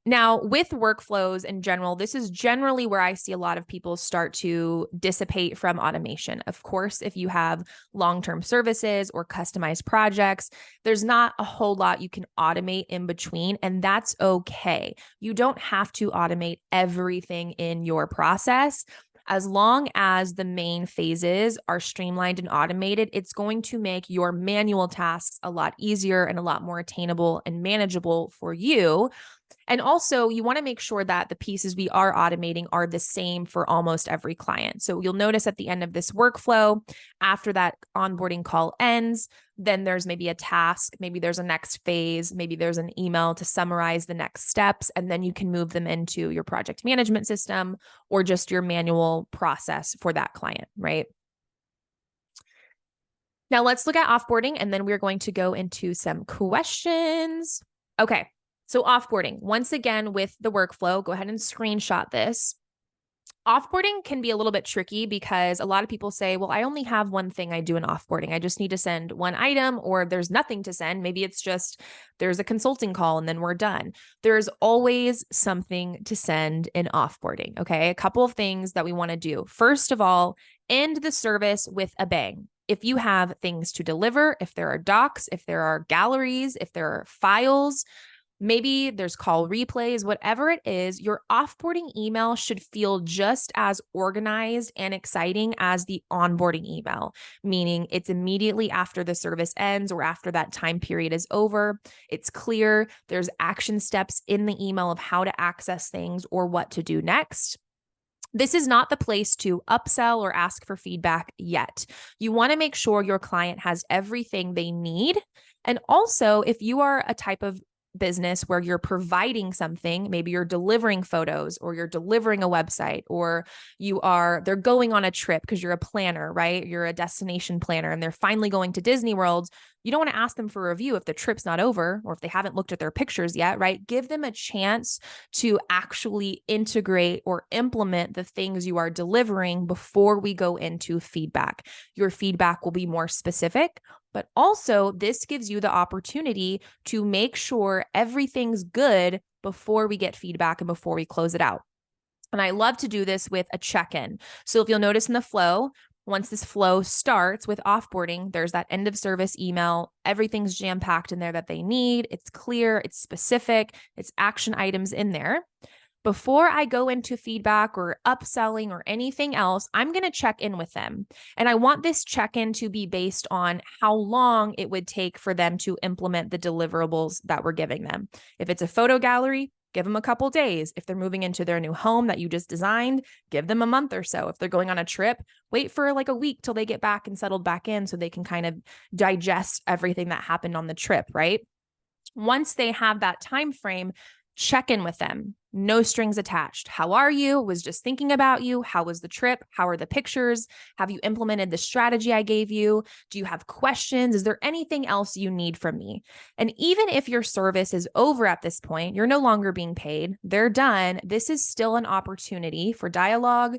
Now, with workflows in general, this is generally where I see a lot of people start to dissipate from automation. Of course, if you have long-term services or customized projects, there's not a whole lot you can automate in between, and that's okay. You don't have to automate everything in your process. As long as the main phases are streamlined and automated, it's going to make your manual tasks a lot easier and a lot more attainable and manageable for you. And also, you want to make sure that the pieces we are automating are the same for almost every client. So you'll notice at the end of this workflow, after that onboarding call ends, then there's maybe a task, maybe there's a next phase, maybe there's an email to summarize the next steps, and then you can move them into your project management system or just your manual process for that client, right? Now let's look at offboarding, and then we're going to go into some questions. Okay. So offboarding, once again, with the workflow, go ahead and screenshot this. Offboarding can be a little bit tricky because a lot of people say, well, I only have one thing I do in offboarding. I just need to send one item, or there's nothing to send. Maybe it's just there's a consulting call and then we're done. There's always something to send in offboarding, okay? A couple of things that we want to do. First of all, end the service with a bang. If you have things to deliver, if there are docs, if there are galleries, if there are files, maybe there's call replays, whatever it is, your offboarding email should feel just as organized and exciting as the onboarding email, meaning it's immediately after the service ends or after that time period is over. It's clear. There's action steps in the email of how to access things or what to do next. This is not the place to upsell or ask for feedback yet. You want to make sure your client has everything they need. And also, if you are a type of business where you're providing something, maybe you're delivering photos or you're delivering a website or they're going on a trip because you're a planner, right? You're a destination planner and they're finally going to Disney World. You don't want to ask them for a review if the trip's not over or if they haven't looked at their pictures yet, right? Give them a chance to actually integrate or implement the things you are delivering before we go into feedback. Your feedback will be more specific, but also this gives you the opportunity to make sure everything's good before we get feedback and before we close it out. And I love to do this with a check-in. So if you'll notice in the flow, once this flow starts with offboarding, there's that end of service email. Everything's jam-packed in there that they need. It's clear, it's specific, it's action items in there. Before I go into feedback or upselling or anything else, I'm going to check in with them. And I want this check-in to be based on how long it would take for them to implement the deliverables that we're giving them. If it's a photo gallery, give them a couple days. If they're moving into their new home that you just designed, give them a month or so. If they're going on a trip, wait for like a week till they get back and settled back in so they can kind of digest everything that happened on the trip, right? Once they have that time frame, check in with them. No strings attached. How are you? Was just thinking about you. How was the trip? How are the pictures? Have you implemented the strategy I gave you? Do you have questions? Is there anything else you need from me? And even if your service is over at this point, you're no longer being paid, they're done. This is still an opportunity for dialogue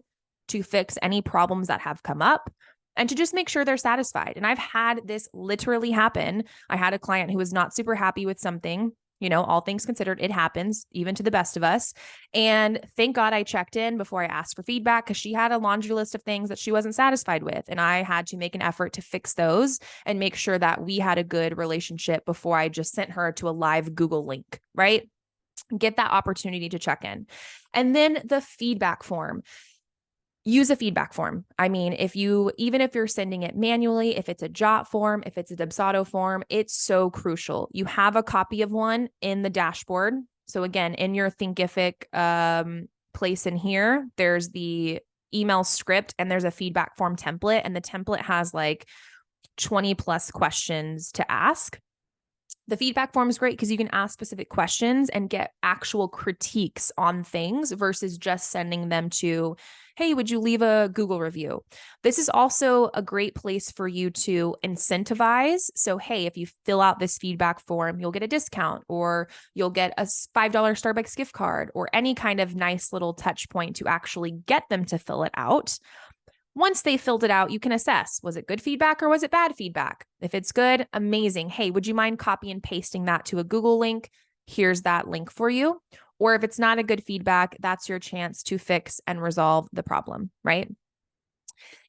to fix any problems that have come up and to just make sure they're satisfied. And I've had this literally happen. I had a client who was not super happy with something. All things considered, it happens even to the best of us. And thank God I checked in before I asked for feedback because she had a laundry list of things that she wasn't satisfied with. And I had to make an effort to fix those and make sure that we had a good relationship before I just sent her to a live Google link, right? Get that opportunity to check in. And then the feedback form. Use a feedback form. I mean, even if you're sending it manually, if it's a Jot form, if it's a Dubsado form, it's so crucial. You have a copy of one in the dashboard. So again, in your Thinkific place in here, there's the email script and there's a feedback form template. And the template has like 20 plus questions to ask. The feedback form is great because you can ask specific questions and get actual critiques on things versus just sending them to, hey, would you leave a Google review? This is also a great place for you to incentivize. So, hey, if you fill out this feedback form, you'll get a discount or you'll get a $5 Starbucks gift card or any kind of nice little touch point to actually get them to fill it out. Once they filled it out, you can assess, was it good feedback or was it bad feedback? If it's good, amazing. Hey, would you mind copy and pasting that to a Google link? Here's that link for you. Or if it's not a good feedback, that's your chance to fix and resolve the problem, right?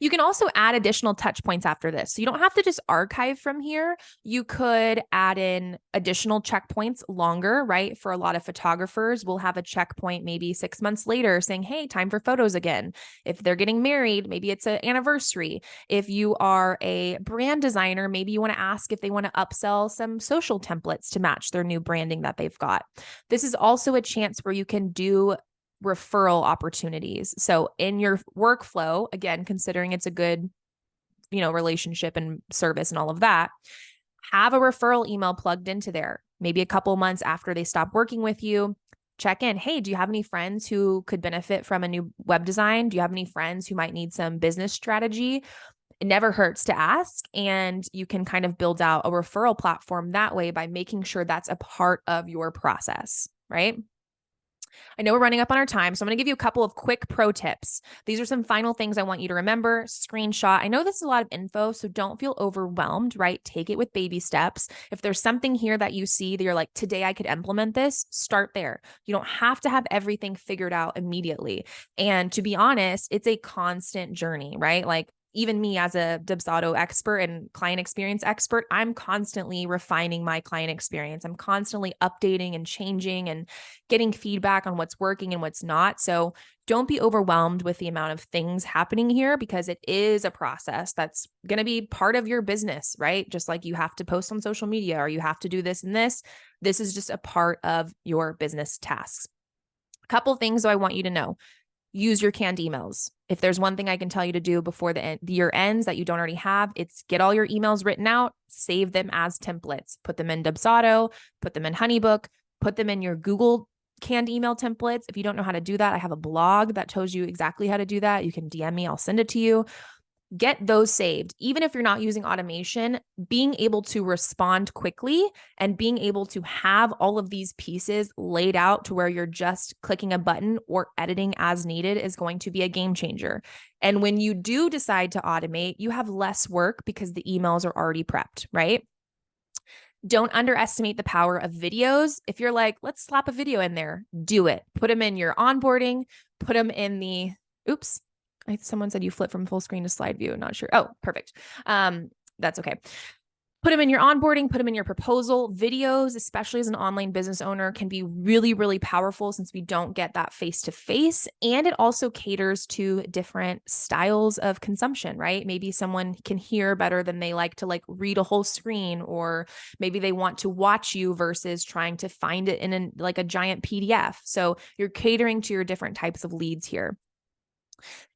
You can also add additional touch points after this. So you don't have to just archive from here. You could add in additional checkpoints longer, right? For a lot of photographers, we'll have a checkpoint maybe 6 months later saying, hey, time for photos again. If they're getting married, maybe it's an anniversary. If you are a brand designer, maybe you want to ask if they want to upsell some social templates to match their new branding that they've got. This is also a chance where you can do referral opportunities. So in your workflow, again, considering it's a good, relationship and service and all of that, have a referral email plugged into there. Maybe a couple months after they stop working with you, check in. Hey, do you have any friends who could benefit from a new web design? Do you have any friends who might need some business strategy? It never hurts to ask, and you can kind of build out a referral platform that way by making sure that's a part of your process, right? I know we're running up on our time, so I'm going to give you a couple of quick pro tips. These are some final things I want you to remember. Screenshot. I know this is a lot of info, so don't feel overwhelmed, right? Take it with baby steps. If there's something here that you see that you're like, today I could implement this, start there. You don't have to have everything figured out immediately. And to be honest, it's a constant journey, right? Like, even me as a Dubsado expert and client experience expert, I'm constantly refining my client experience. I'm constantly updating and changing and getting feedback on what's working and what's not. So don't be overwhelmed with the amount of things happening here because it is a process that's going to be part of your business, right? Just like you have to post on social media or you have to do this and this. This is just a part of your business tasks. A couple things I want you to know. use your canned emails. If there's one thing I can tell you to do before the year ends that you don't already have, it's get all your emails written out, save them as templates, put them in Dubsado, put them in Honeybook, put them in your Google canned email templates. If you don't know how to do that, I have a blog that tells you exactly how to do that. You can DM me, I'll send it to you. Get those saved. Even if you're not using automation, being able to respond quickly and being able to have all of these pieces laid out to where you're just clicking a button or editing as needed is going to be a game changer. And when you do decide to automate, you have less work because the emails are already prepped, right? Don't underestimate the power of videos. If you're like, let's slap a video in there, do it. Put them in your onboarding, put them in the, oops, someone said you flip from full screen to slide view. Not sure. Oh, perfect. That's okay. Put them in your onboarding, put them in your proposal. Videos, especially as an online business owner, can be really, really powerful since we don't get that face-to-face. And it also caters to different styles of consumption, right? Maybe someone can hear better than they like to read a whole screen, or maybe they want to watch you versus trying to find it in a giant PDF. So you're catering to your different types of leads here.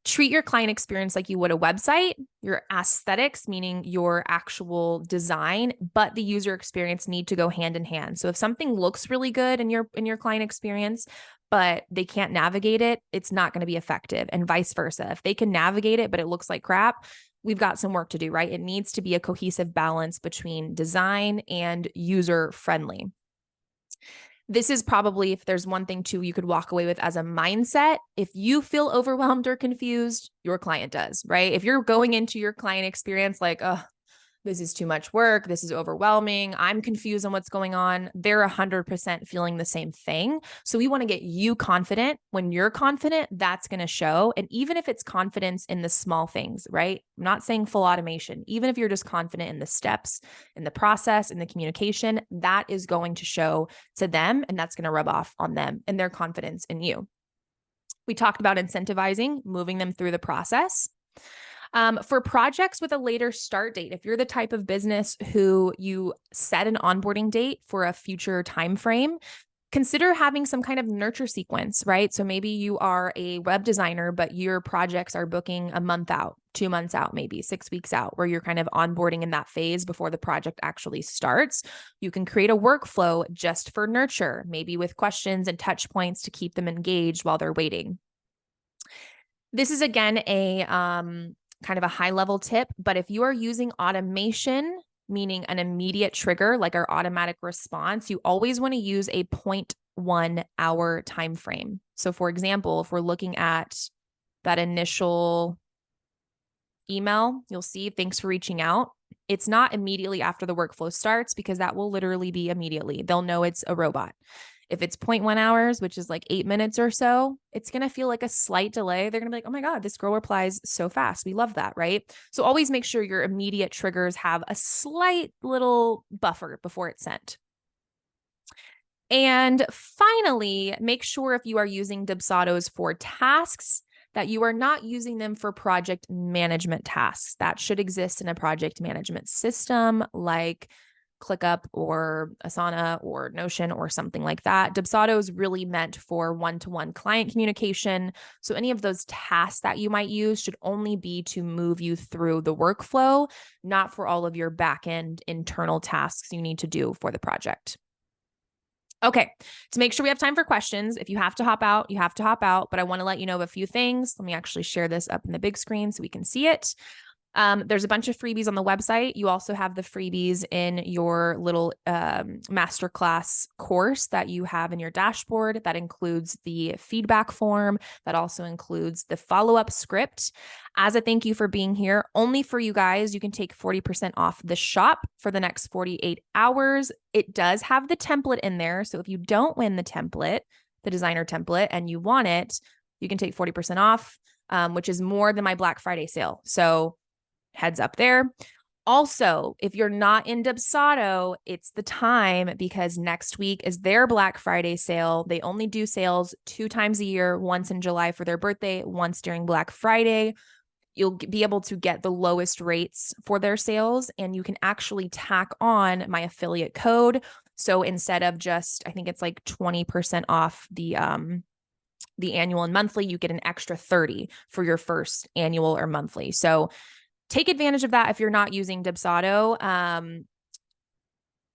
Treat your client experience like you would a website, your aesthetics, meaning your actual design, but the user experience need to go hand in hand. So if something looks really good in your client experience, but they can't navigate it, it's not going to be effective, and vice versa. If they can navigate it, but it looks like crap, we've got some work to do, right? It needs to be a cohesive balance between design and user friendly. This is probably, if there's one thing too you could walk away with as a mindset, if you feel overwhelmed or confused, your client does, right? If you're going into your client experience like, oh, this is too much work, this is overwhelming, I'm confused on what's going on, they're 100% feeling the same thing. So we want to get you confident. When you're confident, that's going to show. And even if it's confidence in the small things, right? I'm not saying full automation. Even if you're just confident in the steps, in the process, in the communication, that is going to show to them, and that's going to rub off on them and their confidence in you. We talked about incentivizing, moving them through the process. For projects with a later start date, if you're the type of business who you set an onboarding date for a future time frame, consider having some kind of nurture sequence, right? So maybe you are a web designer, but your projects are booking a month out, 2 months out, maybe 6 weeks out, where you're kind of onboarding in that phase before the project actually starts. You can create a workflow just for nurture, maybe with questions and touch points to keep them engaged while they're waiting. This is again a kind of a high level tip, but if you are using automation, meaning an immediate trigger, like our automatic response, you always want to use a 0.1 hour time frame. So for example, if we're looking at that initial email, you'll see, thanks for reaching out. It's not immediately after the workflow starts, because that will literally be immediately. They'll know it's a robot. If it's 0.1 hours, which is like 8 minutes or so, it's going to feel like a slight delay. They're going to be like, oh my God, this girl replies so fast. We love that, right? So always make sure your immediate triggers have a slight little buffer before it's sent. And finally, make sure if you are using Dubsados for tasks, that you are not using them for project management tasks. That should exist in a project management system like ClickUp or Asana or Notion or something like that. Dubsado is really meant for one-to-one client communication. So any of those tasks that you might use should only be to move you through the workflow, not for all of your back-end internal tasks you need to do for the project. Okay, to make sure we have time for questions, if you have to hop out, you have to hop out, but I want to let you know of a few things. Let me actually share this up in the big screen so we can see it. There's a bunch of freebies on the website. You also have the freebies in your little masterclass course that you have in your dashboard. That includes the feedback form. That also includes the follow-up script. As a thank you for being here, only for you guys, you can take 40% off the shop for the next 48 hours. It does have the template in there. So if you don't win the template, the designer template, and you want it, you can take 40% off, which is more than my Black Friday sale. So heads up there. Also, if you're not in Dubsado, it's the time, because next week is their Black Friday sale. They only do sales 2 times a year, once in July for their birthday, once during Black Friday. You'll be able to get the lowest rates for their sales, and you can actually tack on my affiliate code. So instead of just, I think it's like 20% off the the annual and monthly, you get an extra 30 for your first annual or monthly. So take advantage of that if you're not using Dubsado.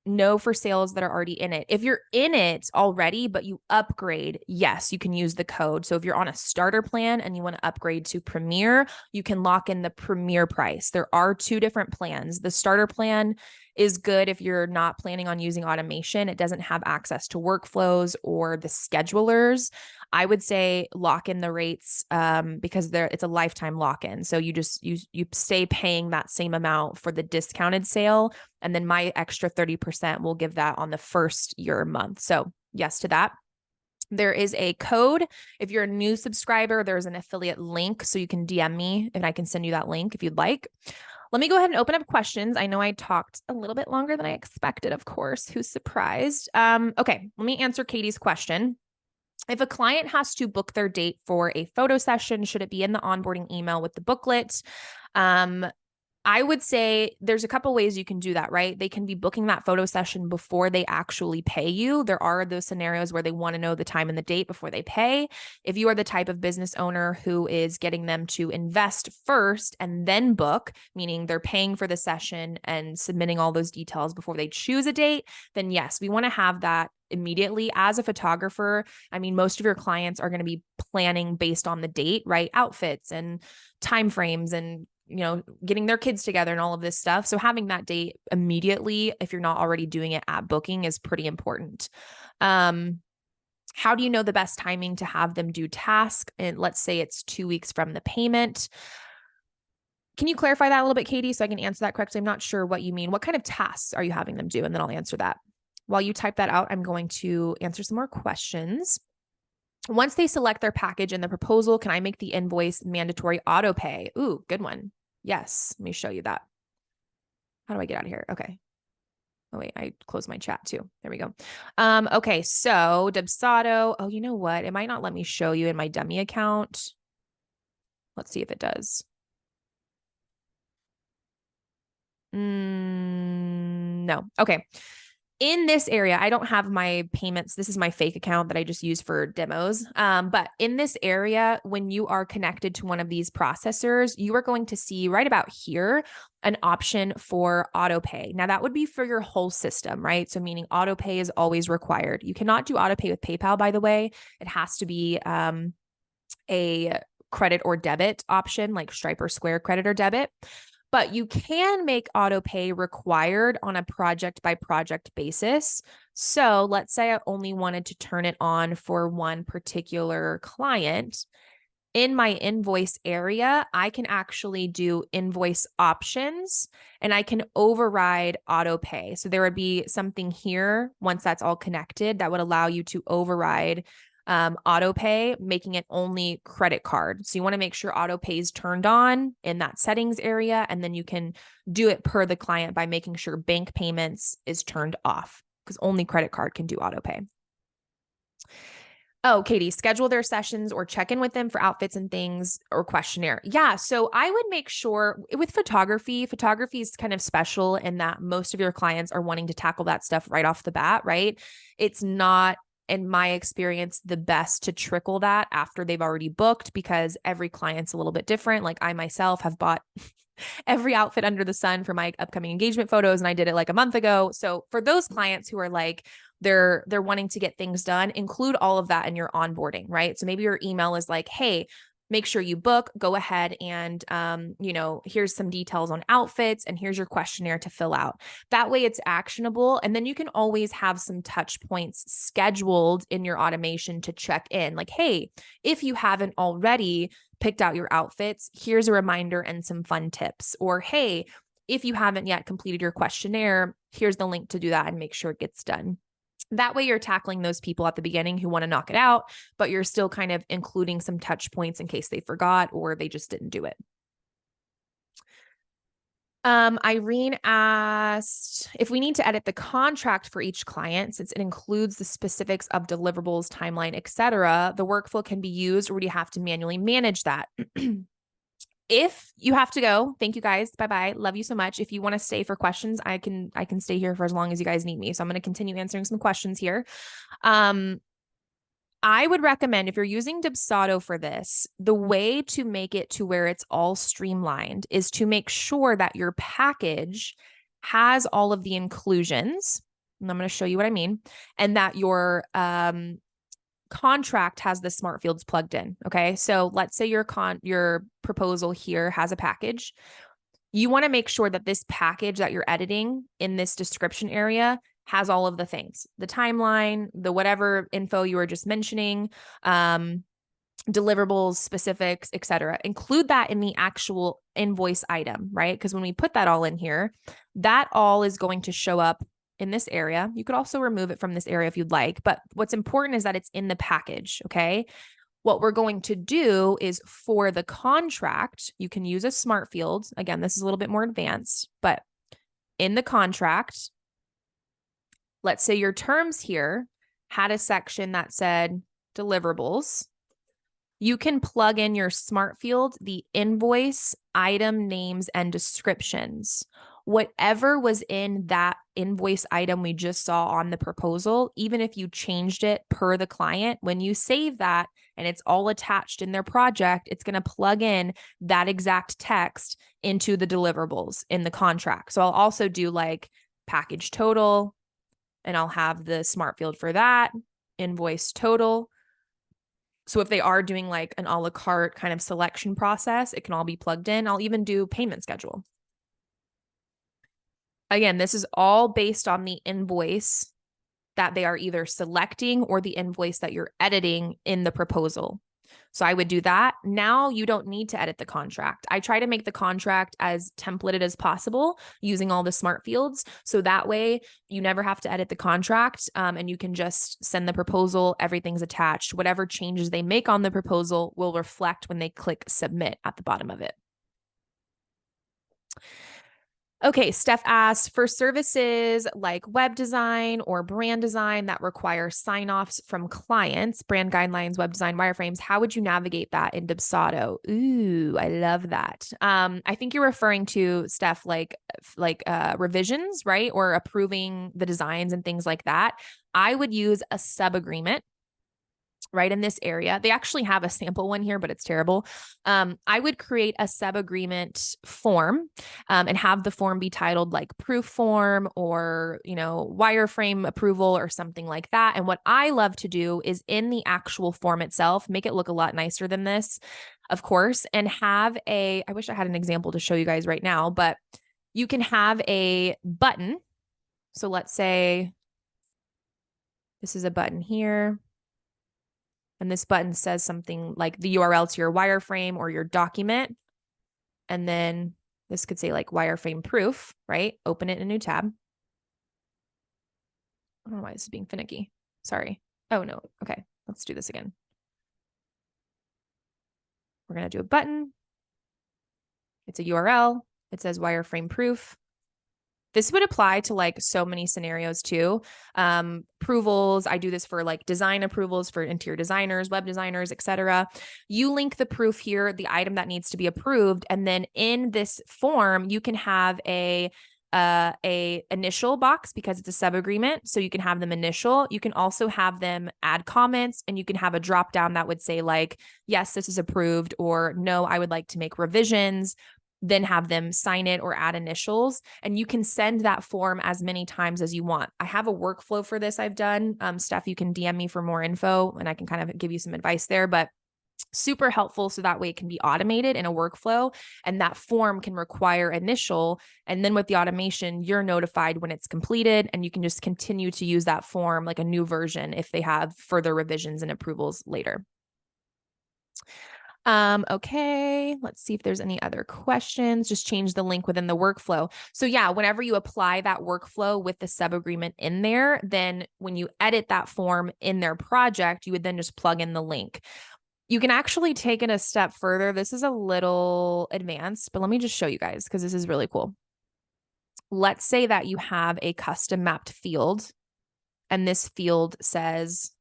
No for sales that are already in it. If you're in it already, but you upgrade, yes, you can use the code. So if you're on a starter plan and you want to upgrade to Premier, you can lock in the Premier price. There are 2 different plans. The starter plan is good if you're not planning on using automation. It doesn't have access to workflows or the schedulers. I would say lock in the rates because it's a lifetime lock-in. So you stay paying that same amount for the discounted sale. And then my extra 30% will give that on the first year month. So yes to that. There is a code. If you're a new subscriber, there's an affiliate link. So you can DM me and I can send you that link if you'd like. Let me go ahead and open up questions. I know I talked a little bit longer than I expected, of course. Who's surprised? Okay, let me answer Katie's question. If a client has to book their date for a photo session, should it be in the onboarding email with the booklet? I would say there's a couple ways you can do that, right? They can be booking that photo session before they actually pay you. There are those scenarios where they want to know the time and the date before they pay. If you are the type of business owner who is getting them to invest first and then book, meaning they're paying for the session and submitting all those details before they choose a date, then yes, we want to have that immediately. As a photographer, I mean, most of your clients are going to be planning based on the date, right? Outfits and timeframes and getting their kids together and all of this stuff. So having that date immediately, if you're not already doing it at booking, is pretty important. How do you know the best timing to have them do task? And let's say it's 2 weeks from the payment. Can you clarify that a little bit, Katie, so I can answer that correctly? I'm not sure what you mean. What kind of tasks are you having them do? And then I'll answer that. While you type that out, I'm going to answer some more questions. Once they select their package in the proposal, can I make the invoice mandatory auto pay? Ooh, good one. Yes, let me show you that. How do I get out of here? Okay. Oh, wait, I closed my chat too. There we go. Okay, so Dubsado. Oh, you know what? It might not let me show you in my dummy account. Let's see if it does. No. Okay. In this area, I don't have my payments. This is my fake account that I just use for demos. But in this area, when you are connected to one of these processors, you are going to see right about here an option for auto pay. Now that would be for your whole system, right? So meaning auto pay is always required. You cannot do auto pay with PayPal, by the way. It has to be a credit or debit option like Stripe or Square credit or debit. But you can make auto pay required on a project by project basis. So let's say I only wanted to turn it on for one particular client. In my invoice area, I can actually do invoice options and I can override auto pay. So there would be something here once that's all connected that would allow you to override auto pay, making it only credit card. So you want to make sure auto pay is turned on in that settings area, and then you can do it per the client by making sure bank payments is turned off because only credit card can do auto pay. Oh, Katie, schedule their sessions or check in with them for outfits and things or questionnaire. Yeah. So I would make sure with photography is kind of special in that most of your clients are wanting to tackle that stuff right off the bat, right? It's not, in my experience, the best to trickle that after they've already booked because every client's a little bit different. Like I myself have bought every outfit under the sun for my upcoming engagement photos and I did it like a month ago. So for those clients who are like, they're wanting to get things done, include all of that in your onboarding, right? So maybe your email is like, hey, make sure you book, go ahead and, here's some details on outfits and here's your questionnaire to fill out. That way it's actionable. And then you can always have some touch points scheduled in your automation to check in like, hey, if you haven't already picked out your outfits, here's a reminder and some fun tips. Or, hey, if you haven't yet completed your questionnaire, here's the link to do that and make sure it gets done. That way you're tackling those people at the beginning who want to knock it out, but you're still kind of including some touch points in case they forgot or they just didn't do it. Irene asked if we need to edit the contract for each client, since it includes the specifics of deliverables, timeline, etc. The workflow can be used, or do you have to manually manage that? If you have to go, thank you guys. Bye-bye. Love you so much. If you want to stay for questions, I can stay here for as long as you guys need me. So I'm going to continue answering some questions here. I would recommend, if you're using Dubsado for this, the way to make it to where it's all streamlined is to make sure that your package has all of the inclusions. And I'm going to show you what I mean, and that your contract has the smart fields plugged in. Okay. So let's say your proposal here has a package. You want to make sure that this package that you're editing in this description area has all of the things, the timeline, the whatever info you were just mentioning, deliverables, specifics, etc. Include that in the actual invoice item, right? Because when we put that all in here, that all is going to show up in this area. You could also remove it from this area if you'd like, but what's important is that it's in the package, okay? What we're going to do is for the contract, you can use a smart field. Again, this is a little bit more advanced, but in the contract, let's say your terms here had a section that said deliverables. You can plug in your smart field, the invoice, item names, and descriptions. Whatever was in that invoice item we just saw on the proposal, even if you changed it per the client, when you save that and it's all attached in their project, it's going to plug in that exact text into the deliverables in the contract. So I'll also do like package total, and I'll have the smart field for that, invoice total. So if they are doing like an a la carte kind of selection process, it can all be plugged in. I'll even do payment schedule. Again, this is all based on the invoice that they are either selecting or the invoice that you're editing in the proposal. So I would do that. Now you don't need to edit the contract. I try to make the contract as templated as possible using all the smart fields. So that way you never have to edit the contract, and you can just send the proposal. Everything's attached. Whatever changes they make on the proposal will reflect when they click submit at the bottom of it. Okay, Steph asks, for services like web design or brand design that require sign-offs from clients, brand guidelines, web design, wireframes, how would you navigate that in Dubsado? Ooh, I love that. I think you're referring to, Steph, like revisions, right? Or approving the designs and things like that. I would use a sub-agreement right in this area. They actually have a sample one here, but it's terrible. I would create a sub-agreement form, and have the form be titled like proof form or, wireframe approval or something like that. And what I love to do is in the actual form itself, make it look a lot nicer than this, of course, and have I wish I had an example to show you guys right now, but you can have a button. So let's say this is a button here. And this button says something like the URL to your wireframe or your document. And then this could say like wireframe proof, right? Open it in a new tab. I don't know why this is being finicky. Sorry. Oh, no. Okay. Let's do this again. We're going to do a button. It's a URL. It says wireframe proof. This would apply to like so many scenarios too. Approvals. I do this for like design approvals for interior designers, web designers, etc. You link the proof here, the item that needs to be approved. And then in this form, you can have a initial box because it's a sub agreement. So you can have them initial. You can also have them add comments, and you can have a drop down that would say like, yes, this is approved, or no, I would like to make revisions. Then have them sign it or add initials, and you can send that form as many times as you want. I have a workflow for this I've done. Steph, you can DM me for more info and I can kind of give you some advice there, but super helpful. So that way it can be automated in a workflow, and that form can require initial. And then with the automation, you're notified when it's completed, and you can just continue to use that form like a new version if they have further revisions and approvals later. Okay, let's see if there's any other questions. Just change the link within the workflow. So yeah, whenever you apply that workflow with the sub agreement in there, then when you edit that form in their project, you would then just plug in the link. You can actually take it a step further. This is a little advanced, but let me just show you guys because this is really cool. Let's say that you have a custom mapped field, and this field says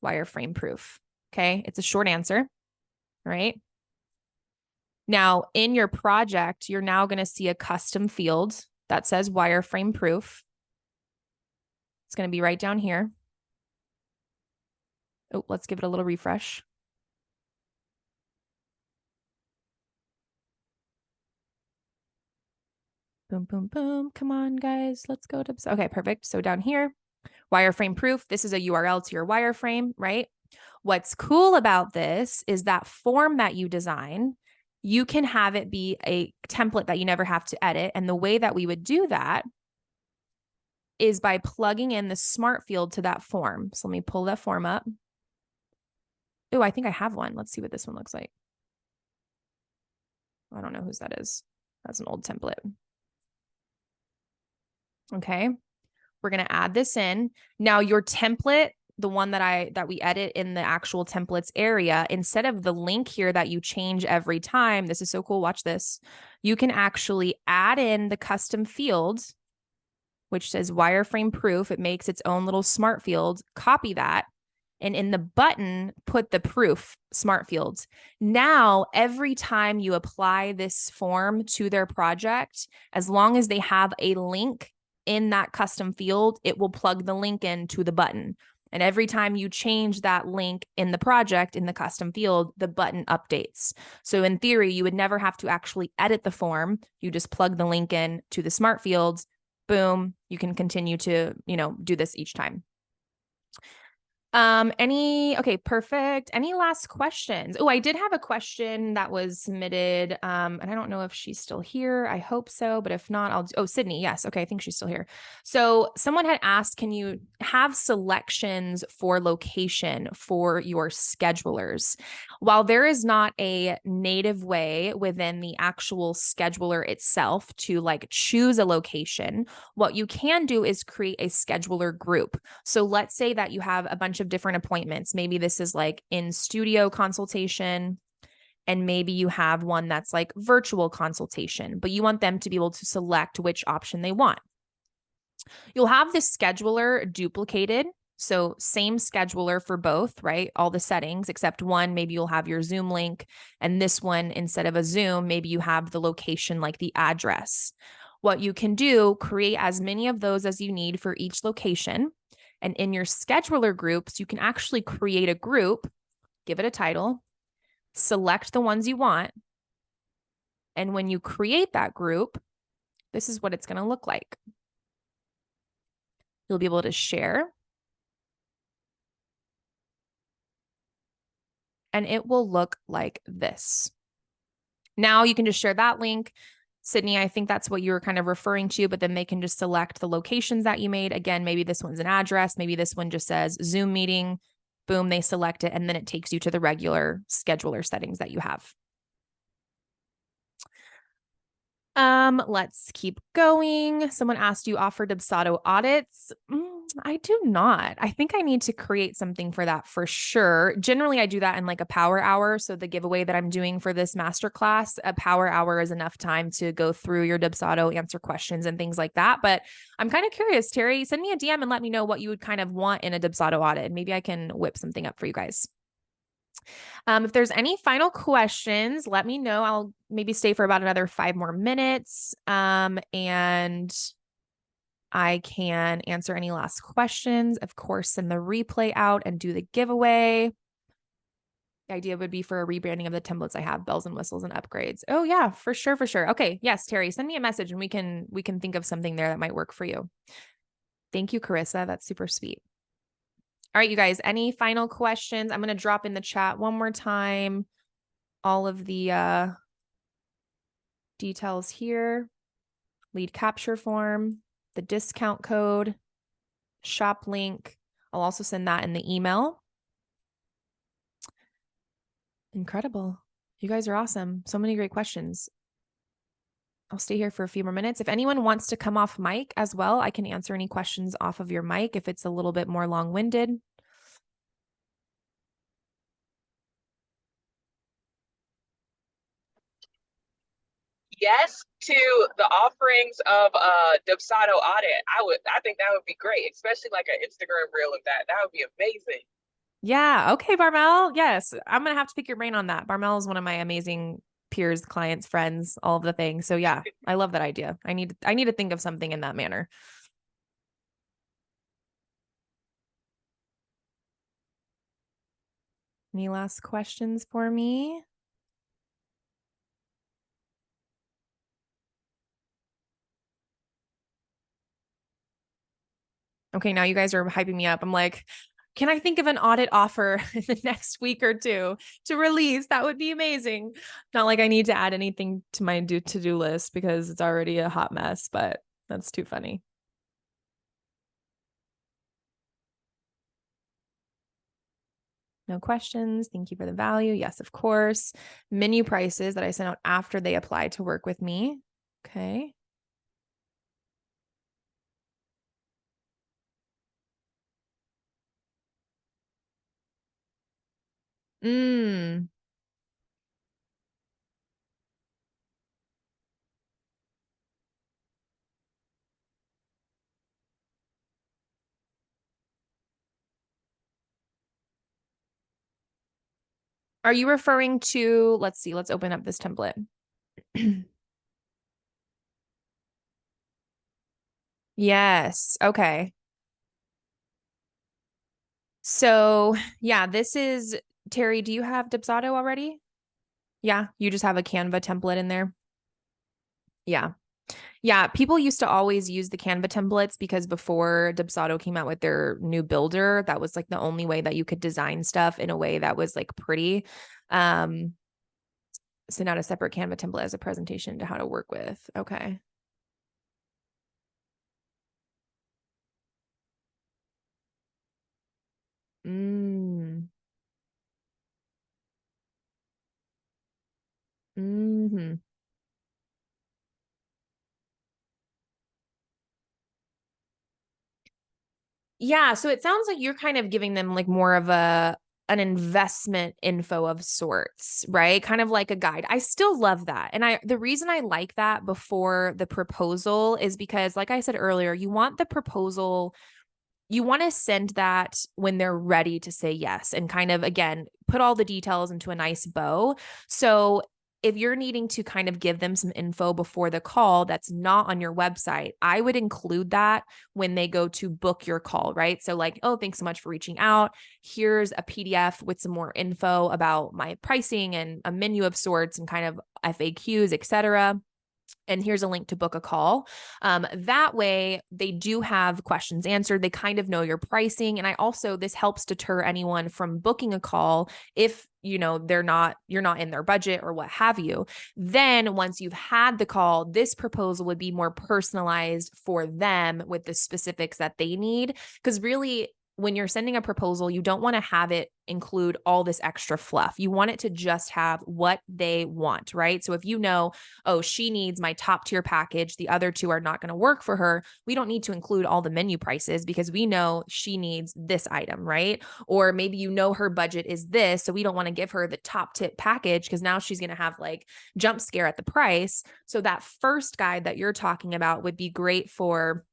wireframe proof. Okay, it's a short answer. Right? Now, in your project, you're now going to see a custom field that says wireframe proof. It's going to be right down here. Oh, let's give it a little refresh. Boom, boom, boom. Come on, guys. Let's go to, okay, perfect. So down here, wireframe proof. This is a URL to your wireframe, right? What's cool about this is that form that you design, you can have it be a template that you never have to edit. And the way that we would do that is by plugging in the smart field to that form. So let me pull that form up. Oh, I think I have one. Let's see what this one looks like. I don't know whose that is. That's an old template. Okay. We're going to add this in. Now your template, the one that we edit in the actual templates area, instead of the link here that you change every time, this is so cool. Watch this. You can actually add in the custom field, which says wireframe proof. It makes its own little smart field. Copy that. And in the button, put the proof smart fields. Now, every time you apply this form to their project, as long as they have a link in that custom field, it will plug the link into the button. And every time you change that link in the project, in the custom field, the button updates. So in theory, you would never have to actually edit the form. You just plug the link in to the smart fields. Boom, you can continue to, do this each time. Okay, perfect. Any last questions? Oh, I did have a question that was submitted. And I don't know if she's still here. I hope so, but if not, Sydney. Yes. Okay. I think she's still here. So someone had asked, can you have selections for location for your schedulers? While there is not a native way within the actual scheduler itself to choose a location, what you can do is create a scheduler group. So let's say that you have a bunch of different appointments. Maybe this is in studio consultation, and maybe you have one that's virtual consultation, but you want them to be able to select which option they want. You'll have this scheduler duplicated. So same scheduler for both, right? All the settings, except one, maybe you'll have your Zoom link. And this one, instead of a Zoom, maybe you have the location, like the address. What you can do, create as many of those as you need for each location. And in your scheduler groups, you can actually create a group, give it a title, select the ones you want. And when you create that group, this is what it's going to look like. You'll be able to share. And it will look like this. Now you can just share that link. Sydney, I think that's what you were kind of referring to, but then they can just select the locations that you made. Again, maybe this one's an address. Maybe this one just says Zoom meeting. Boom, they select it, and then it takes you to the regular scheduler settings that you have. Let's keep going. Someone asked, you offer Dubsado audits? I do not. I think I need to create something for that for sure. Generally, I do that in a power hour. So the giveaway that I'm doing for this masterclass, a power hour is enough time to go through your Dubsado, answer questions and things like that. But I'm kind of curious, Terry, send me a DM and let me know what you would kind of want in a Dubsado audit. And maybe I can whip something up for you guys. If there's any final questions, let me know. I'll maybe stay for about another 5 more minutes. And I can answer any last questions. Of course, send the replay out and do the giveaway. The idea would be for a rebranding of the templates I have, bells and whistles and upgrades. Oh yeah, for sure, for sure. Okay, yes, Terry, send me a message and we can think of something there that might work for you. Thank you, Carissa. That's super sweet. All right, you guys, any final questions? I'm going to drop in the chat one more time all of the details here. Lead capture form, the discount code, shop link. I'll also send that in the email. Incredible. You guys are awesome. So many great questions. I'll stay here for a few more minutes. If anyone wants to come off mic as well, I can answer any questions off of your mic if it's a little bit more long-winded. Yes to the offerings of Dubsado audit. I think that would be great, especially like an Instagram reel of that. That would be amazing. Yeah. Okay, Barmel. Yes. I'm going to have to pick your brain on that. Barmel is one of my amazing peers, clients, friends, all of the things. So yeah, I love that idea. I need to think of something in that manner. Any last questions for me? Okay, now you guys are hyping me up. I'm like, can I think of an audit offer in the next week or two to release? That would be amazing. Not like I need to add anything to my to-do list because it's already a hot mess, but that's too funny. No questions. Thank you for the value. Yes, of course. Menu prices that I sent out after they applied to work with me. Okay. Mm. Are you referring to, let's see, let's open up this template. Yes. Okay. So, yeah, this is Terry. Do you have Dipsado already? Yeah, you just have a Canva template in there. Yeah. Yeah, people used to always use the Canva templates because before Dipsado came out with their new builder, that was like the only way that you could design stuff in a way that was like pretty. Um, Send out a separate Canva template as a presentation to how to work with. Okay. Mm. Hmm. Yeah, so it sounds like you're kind of giving them like more of a an investment info of sorts, right? Kind of like a guide. I still love that. And I the reason I like that before the proposal is because like I said earlier, you want the proposal, you want to send that when they're ready to say yes and kind of again put all the details into a nice bow. So if you're needing to kind of give them some info before the call that's not on your website, I would include that when they go to book your call, right? So like, oh, thanks so much for reaching out. Here's a PDF with some more info about my pricing and a menu of sorts and kind of FAQs, etc. And here's a link to book a call. That way they do have questions answered. They kind of know your pricing. And I also, this helps deter anyone from booking a call if you're not in their budget or what have you. Then once you've had the call, this proposal would be more personalized for them with the specifics that they need. Because really, when you're sending a proposal, you don't want to have it include all this extra fluff. You want it to just have what they want, right? So if oh, she needs my top tier package, the other two are not going to work for her, we don't need to include all the menu prices because we know she needs this item, right? Or maybe her budget is this, so we don't want to give her the top tip package because now she's going to have like jump scare at the price. So that first guide that you're talking about would be great for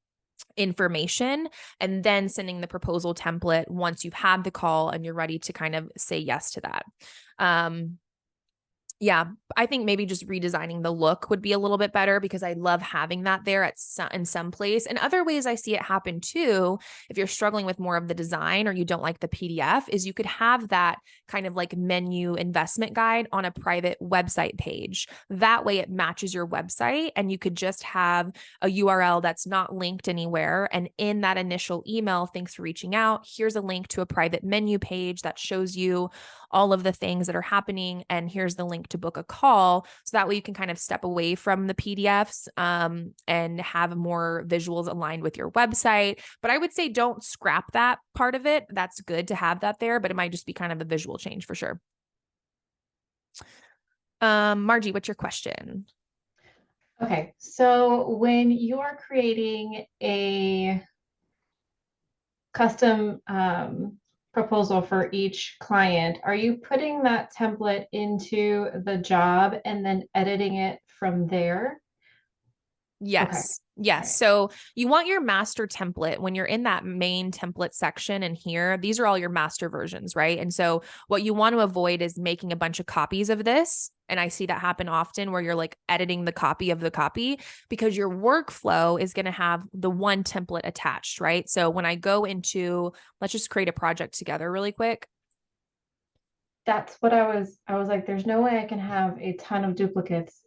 information, and then sending the proposal template once you've had the call and you're ready to kind of say yes to that. Yeah, I think maybe just redesigning the look would be a little bit better because I love having that there in some place. And other ways I see it happen too, if you're struggling with more of the design or you don't like the PDF, is you could have that kind of like menu investment guide on a private website page. That way it matches your website and you could just have a URL that's not linked anywhere. And in that initial email, thanks for reaching out, here's a link to a private menu page that shows you all of the things that are happening. And here's the link to book a call. So that way you can kind of step away from the PDFs and have more visuals aligned with your website. But I would say don't scrap that part of it. That's good to have that there, but it might just be kind of a visual change for sure. Margie, what's your question? Okay, so when you're creating a custom proposal for each client, are you putting that template into the job and then editing it from there? Okay, Yes. Yes. all right. So you want your master template when you're in that main template section. And here, these are all your master versions, right? And so what you want to avoid is making a bunch of copies of this. And I see that happen often where you're like editing the copy of the copy because your workflow is going to have the one template attached, right? So when I go into, let's just create a project together really quick. That's what I was like, there's no way I can have a ton of duplicates.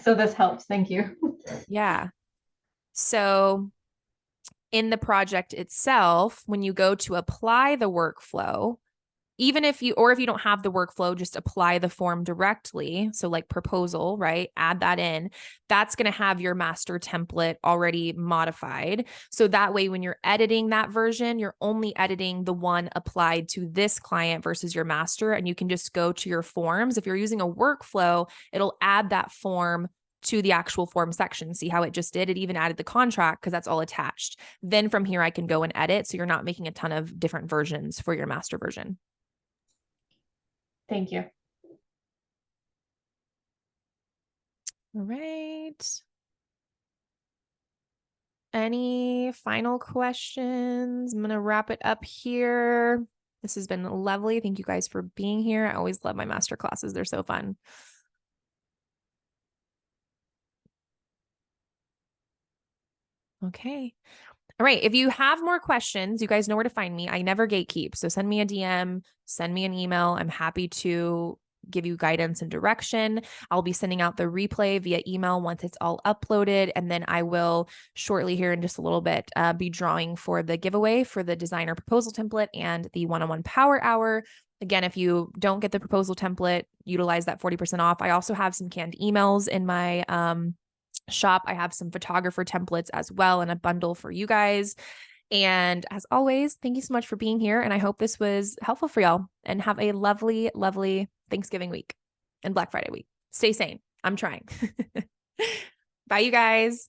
So this helps. Thank you. Yeah. So in the project itself, when you go to apply the workflow, even if you, or if you don't have the workflow, just apply the form directly. So like proposal, right? Add that in. That's going to have your master template already modified. So that way, when you're editing that version, you're only editing the one applied to this client versus your master. And you can just go to your forms. If you're using a workflow, it'll add that form to the actual form section. See how it just did? It even added the contract because that's all attached. Then from here, I can go and edit. So you're not making a ton of different versions for your master version. Thank you. All right. Any final questions? I'm going to wrap it up here. This has been lovely. Thank you guys for being here. I always love my master classes. They're so fun. Okay. All right. If you have more questions, you guys know where to find me. I never gatekeep. So send me a DM, send me an email. I'm happy to give you guidance and direction. I'll be sending out the replay via email once it's all uploaded. And then I will shortly here in just a little bit be drawing for the giveaway for the designer proposal template and the one-on-one power hour. Again, if you don't get the proposal template, utilize that 40% off. I also have some canned emails in my shop. I have some photographer templates as well and a bundle for you guys. And as always, thank you so much for being here. And I hope this was helpful for y'all, and have a lovely, lovely Thanksgiving week and Black Friday week. Stay sane. I'm trying. Bye, you guys.